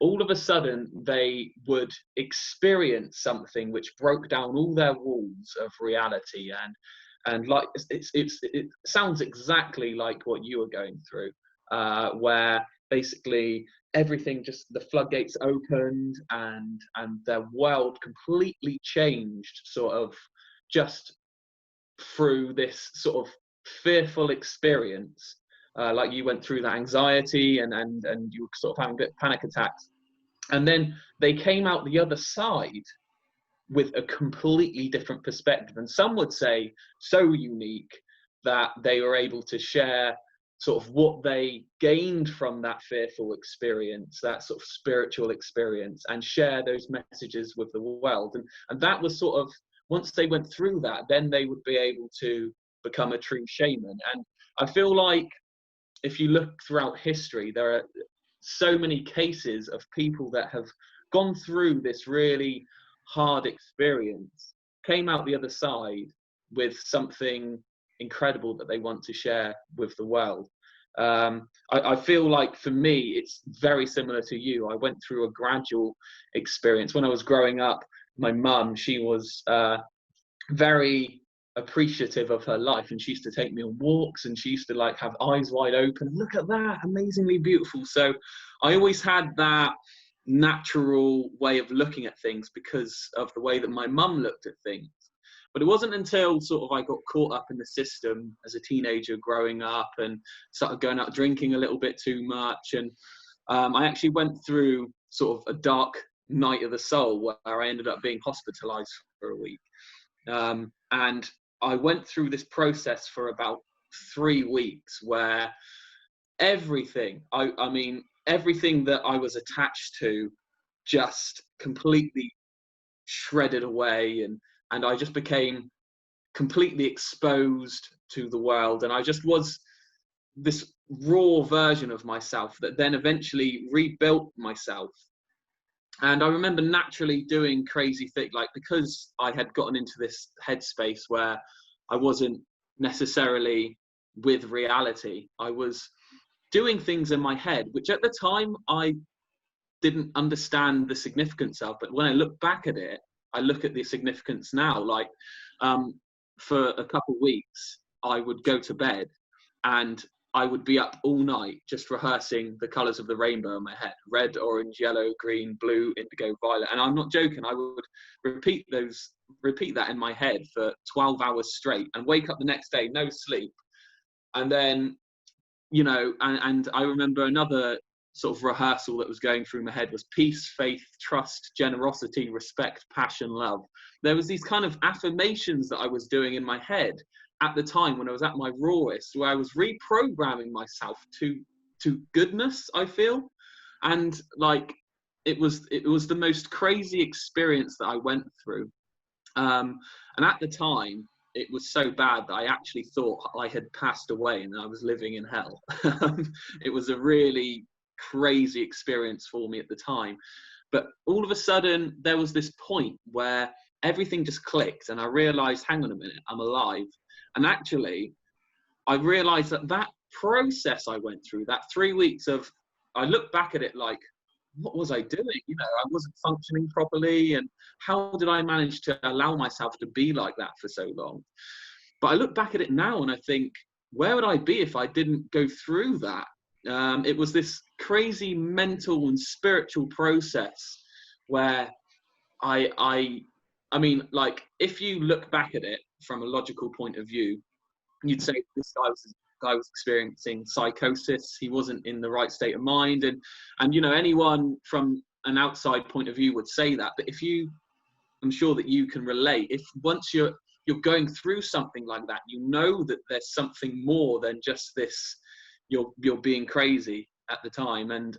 Speaker 2: all of a sudden they would experience something which broke down all their walls of reality, and like it sounds exactly like what you were going through, where basically everything, just the floodgates opened, and their world completely changed, sort of just through this sort of fearful experience, like you went through that anxiety, and you were sort of having a bit of panic attacks. And then they came out the other side with a completely different perspective. And some would say so unique that they were able to share sort of what they gained from that fearful experience, that sort of spiritual experience, and share those messages with the world. And that was sort of, once they went through that, then they would be able to become a true shaman. And I feel like if you look throughout history, there are so many cases of people that have gone through this really hard experience, came out the other side with something incredible that they want to share with the world. I feel like for me, it's very similar to you. I went through a gradual experience. When I was growing up, my mum, she was very appreciative of her life, and she used to take me on walks, and she used to like have eyes wide open, look at that, amazingly beautiful. So I always had that natural way of looking at things because of the way that my mum looked at things. But it wasn't until sort of I got caught up in the system as a teenager growing up, and started going out drinking a little bit too much, and I actually went through sort of a dark night of the soul where I ended up being hospitalized for a week. And I went through this process for about 3 weeks where everything, I mean, everything that I was attached to just completely shredded away, and I just became completely exposed to the world, and I just was this raw version of myself that then eventually rebuilt myself. And I remember naturally doing crazy things, like, because I had gotten into this headspace where I wasn't necessarily with reality, I was doing things in my head, which at the time I didn't understand the significance of. But when I look back at it, I look at the significance now. Like, for a couple of weeks, I would go to bed and I would be up all night just rehearsing the colours of the rainbow in my head: red, orange, yellow, green, blue, indigo, violet. And I'm not joking. I would repeat that in my head for 12 hours straight, and wake up the next day, no sleep. And then, you know, and I remember another sort of rehearsal that was going through my head was peace, faith, trust, generosity, respect, passion, love. There was these kind of affirmations that I was doing in my head at the time when I was at my rawest, where I was reprogramming myself to goodness, I feel. And like, it was the most crazy experience that I went through. And at the time, it was so bad that I actually thought I had passed away and I was living in hell. It was a really crazy experience for me at the time. But all of a sudden, there was this point where everything just clicked, and I realized, hang on a minute, I'm alive. And actually, I realized that process I went through, that 3 weeks of, I look back at it like, what was I doing? You know, I wasn't functioning properly, and how did I manage to allow myself to be like that for so long? But I look back at it now and I think, where would I be if I didn't go through that? It was this crazy mental and spiritual process where I mean, like, if you look back at it from a logical point of view, you'd say this guy was experiencing psychosis. He wasn't in the right state of mind, and you know, anyone from an outside point of view would say that. But I'm sure that you can relate. If once you're going through something like that, you know that there's something more than just this. You're being crazy at the time, and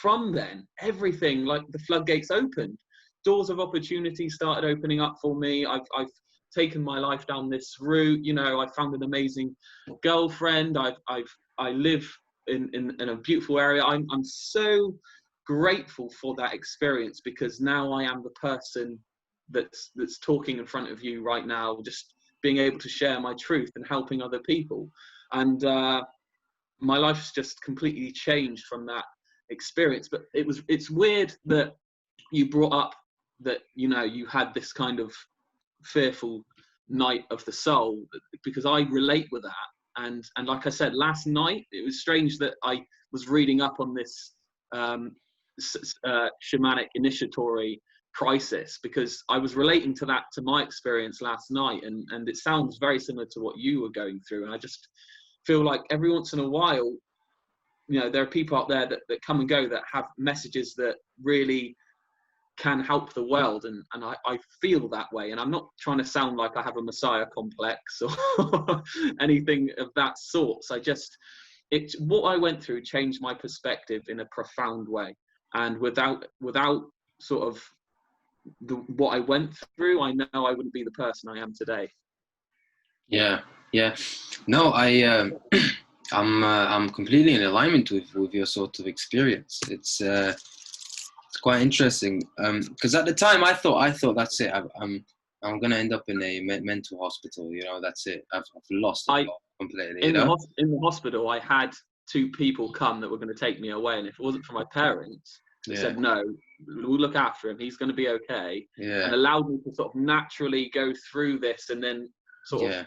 Speaker 2: from then everything, like, the floodgates opened. Doors of opportunity started opening up for me. I've taken my life down this route. You know, I found an amazing girlfriend. I live in a beautiful area. I'm so grateful for that experience, because now I am the person that's talking in front of you right now, just being able to share my truth and helping other people. And my life's just completely changed from that experience. But it's weird that you brought up that, you know, you had this kind of fearful night of the soul, because I relate with that. And like I said, last night, it was strange that I was reading up on this shamanic initiatory crisis, because I was relating to my experience last night, and it sounds very similar to what you were going through. And I just feel like every once in a while, you know, there are people out there that come and go, that have messages that really can help the world, and I feel that way. And I'm not trying to sound like I have a messiah complex or anything of that sort. So what I went through changed my perspective in a profound way. And without sort of what I went through, I know I wouldn't be the person I am today.
Speaker 1: Yeah. No, I'm completely in alignment with your sort of experience. It's quite interesting, because at the time I thought that's it. I'm gonna end up in a mental hospital. You know, that's it. I've lost it completely.
Speaker 2: In the hospital, I had 2 people come that were going to take me away, and if it wasn't for my parents, they said, no, we'll look after him, he's going to be okay, and allowed me to sort of naturally go through this, and then sort of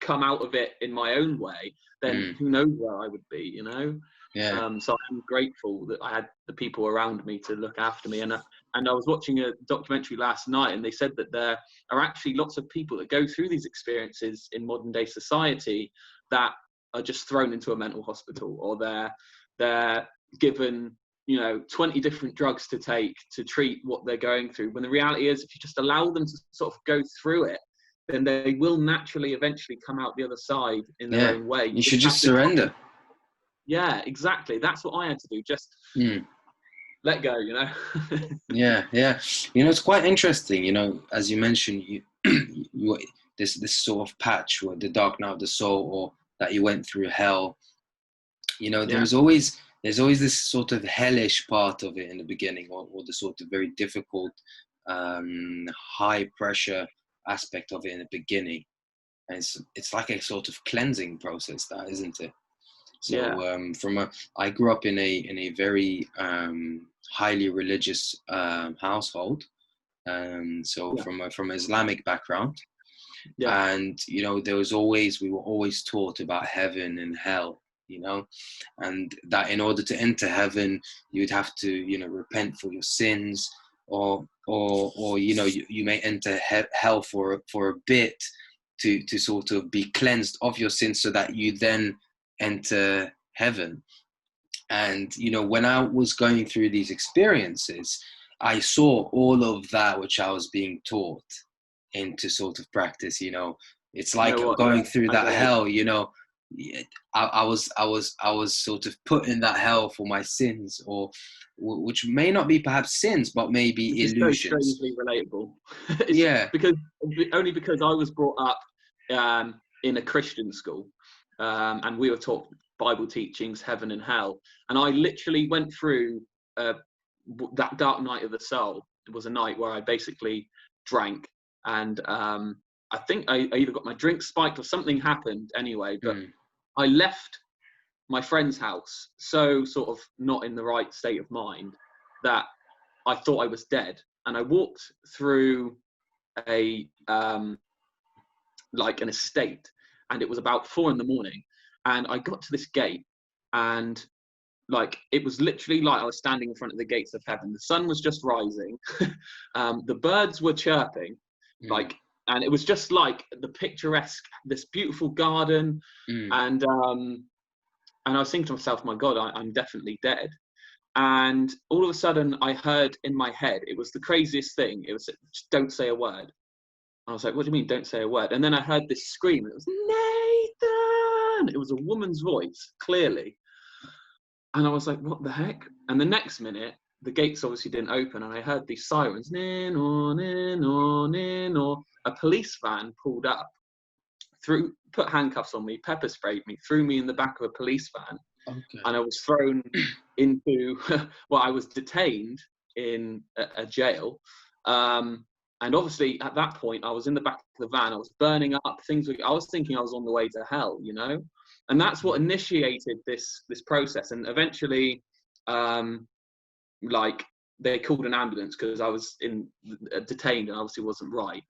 Speaker 2: come out of it in my own way, then who knows where I would be, you know? So I'm grateful that I had the people around me to look after me. And I was watching a documentary last night, and they said that there are actually lots of people that go through these experiences in modern day society that are just thrown into a mental hospital, or they're given, you know, 20 different drugs to take to treat what they're going through. When the reality is, if you just allow them to sort of go through it, then they will naturally eventually come out the other side in their
Speaker 1: Yeah.
Speaker 2: own way.
Speaker 1: You should just
Speaker 2: have to
Speaker 1: surrender.
Speaker 2: Yeah, exactly. That's what I had to do. Just let go, you know?
Speaker 1: Yeah, yeah. You know, it's quite interesting. You know, as you mentioned, you this sort of patch, or the dark night of the soul, or that you went through hell. You know,
Speaker 2: Yeah.
Speaker 1: there's always this sort of hellish part of it in the beginning, or the sort of very difficult, high pressure aspect of it in the beginning. And it's like a sort of cleansing process, that, isn't it?
Speaker 2: Yeah.
Speaker 1: So I grew up in a very highly religious household. So
Speaker 2: Yeah.
Speaker 1: from an Islamic background,
Speaker 2: Yeah.
Speaker 1: and you know, we were always taught about heaven and hell. You know, and that in order to enter heaven, you'd have to, you know, repent for your sins, or you know, you may enter hell for a bit to sort of be cleansed of your sins, so that you then enter heaven. And you know, when I was going through these experiences, I saw all of that which I was being taught into sort of practice. You know, it's
Speaker 2: You
Speaker 1: like
Speaker 2: know what?
Speaker 1: going
Speaker 2: Yeah,
Speaker 1: through
Speaker 2: I
Speaker 1: that
Speaker 2: relate.
Speaker 1: hell. You know, I was sort of put in that hell for my sins, or which may not be perhaps sins, but maybe
Speaker 2: This is so
Speaker 1: illusions.
Speaker 2: strangely relatable. It's
Speaker 1: Yeah.
Speaker 2: only because I was brought up in a Christian school, and we were taught Bible teachings, heaven and hell, and I literally went through that dark night of the soul. It was a night where I basically drank, and I think I either got my drink spiked or something happened anyway. But I left my friend's house so sort of not in the right state of mind that I thought I was dead, and I walked through a like an estate, and it was about 4 a.m, and I got to this gate, and like it was literally like I was standing in front of the gates of heaven. The sun was just rising, the birds were chirping, like, and it was just like the picturesque, this beautiful garden, and I was thinking to myself, my God, I'm definitely dead. And all of a sudden I heard in my head, it was the craziest thing. It was, just don't say a word. I was like, what do you mean, don't say a word? And then I heard this scream. It was Nathan. It was a woman's voice, clearly. And I was like, what the heck? And the next minute, the gates obviously didn't open, and I heard these sirens. Nin or nin or nin or. A police van pulled up, put handcuffs on me, pepper sprayed me, threw me in the back of a police van.
Speaker 1: Okay.
Speaker 2: And I was thrown into, well, I was detained in a jail. And obviously at that point, I was in the back of the van, I was burning up, I was thinking I was on the way to hell, you know? And that's what initiated this process. And eventually, like, they called an ambulance because I was detained and obviously wasn't right.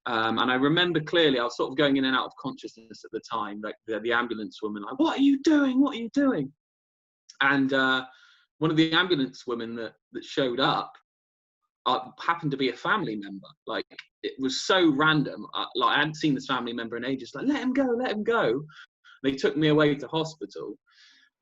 Speaker 2: And I remember clearly, I was sort of going in and out of consciousness at the time, like the ambulance woman, like, what are you doing? What are you doing? And one of the ambulance women that showed up happened to be a family member. Like, it was so random. Like, I hadn't seen this family member in ages. Like, let him go, let him go. They took me away to hospital.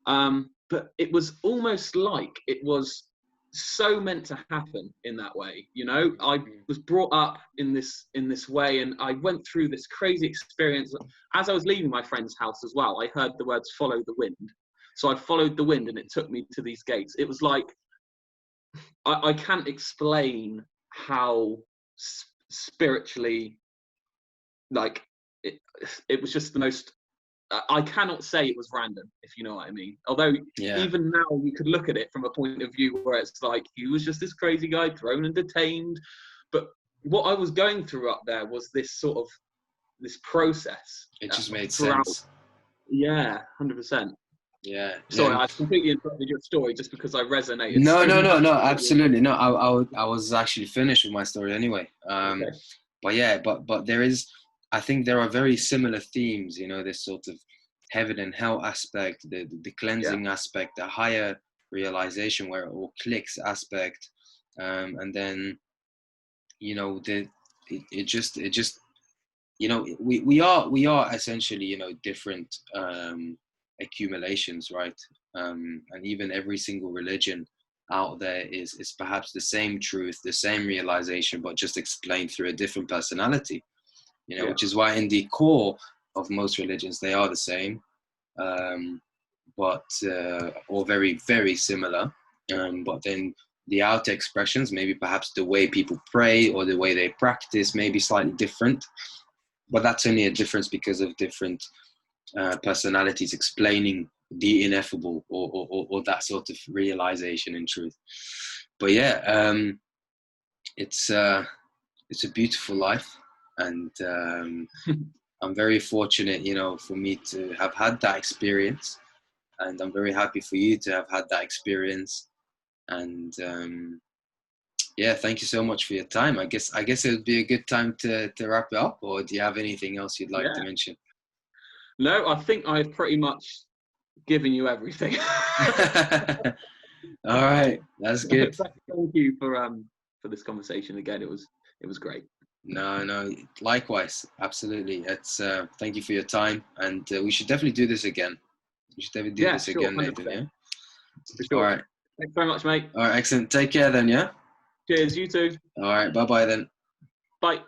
Speaker 2: But it was almost like it was so meant to happen in that way, you know. I was brought up in this way, and I went through this crazy experience. As I was leaving my friend's house as well, I heard the words "follow the wind," so I followed the wind, and it took me to these gates. It was like, I can't explain how spiritually, like, it was just the most. I cannot say it was random, if you know what I mean. Although even now you could look at it from a point of view where it's like, he was just this crazy guy thrown and detained. But what I was going through up there was this sort of, this process.
Speaker 1: It just made sense.
Speaker 2: Yeah, 100%.
Speaker 1: Yeah.
Speaker 2: Sorry, I completely interrupted your story just because I resonated.
Speaker 1: No,
Speaker 2: so much.
Speaker 1: absolutely. No, I was actually finished with my story anyway.
Speaker 2: Okay.
Speaker 1: But yeah, but there is, I think there are very similar themes, you know, this sort of heaven and hell aspect, the cleansing aspect, the higher realization where it all clicks aspect, and then, you know, it just, you know, we are essentially, you know, different accumulations, right? And even every single religion out there is perhaps the same truth, the same realization, but just explained through a different personality. you know, which is why in the core of most religions, they are the same, but or very, very similar. But then the outer expressions, maybe perhaps the way people pray or the way they practice may be slightly different. But that's only a difference because of different personalities explaining the ineffable or that sort of realization in truth. But yeah, it's a beautiful life, and I'm very fortunate, you know, for me to have had that experience, and I'm very happy for you to have had that experience. And yeah, thank you so much for your time. I guess it would be a good time to wrap it up, or do you have anything else you'd like to mention?
Speaker 2: No, I think I've pretty much given you everything.
Speaker 1: All right, that's good.
Speaker 2: Thank you for this conversation again. It was great.
Speaker 1: No, likewise, absolutely. It's thank you for your time, and we should definitely do this again. We should definitely do this again, Nathan. Yeah.
Speaker 2: Sure.
Speaker 1: All right.
Speaker 2: Thanks very much, mate.
Speaker 1: All right, excellent. Take care then. Yeah.
Speaker 2: Cheers. You too.
Speaker 1: All right. Bye then.
Speaker 2: Bye.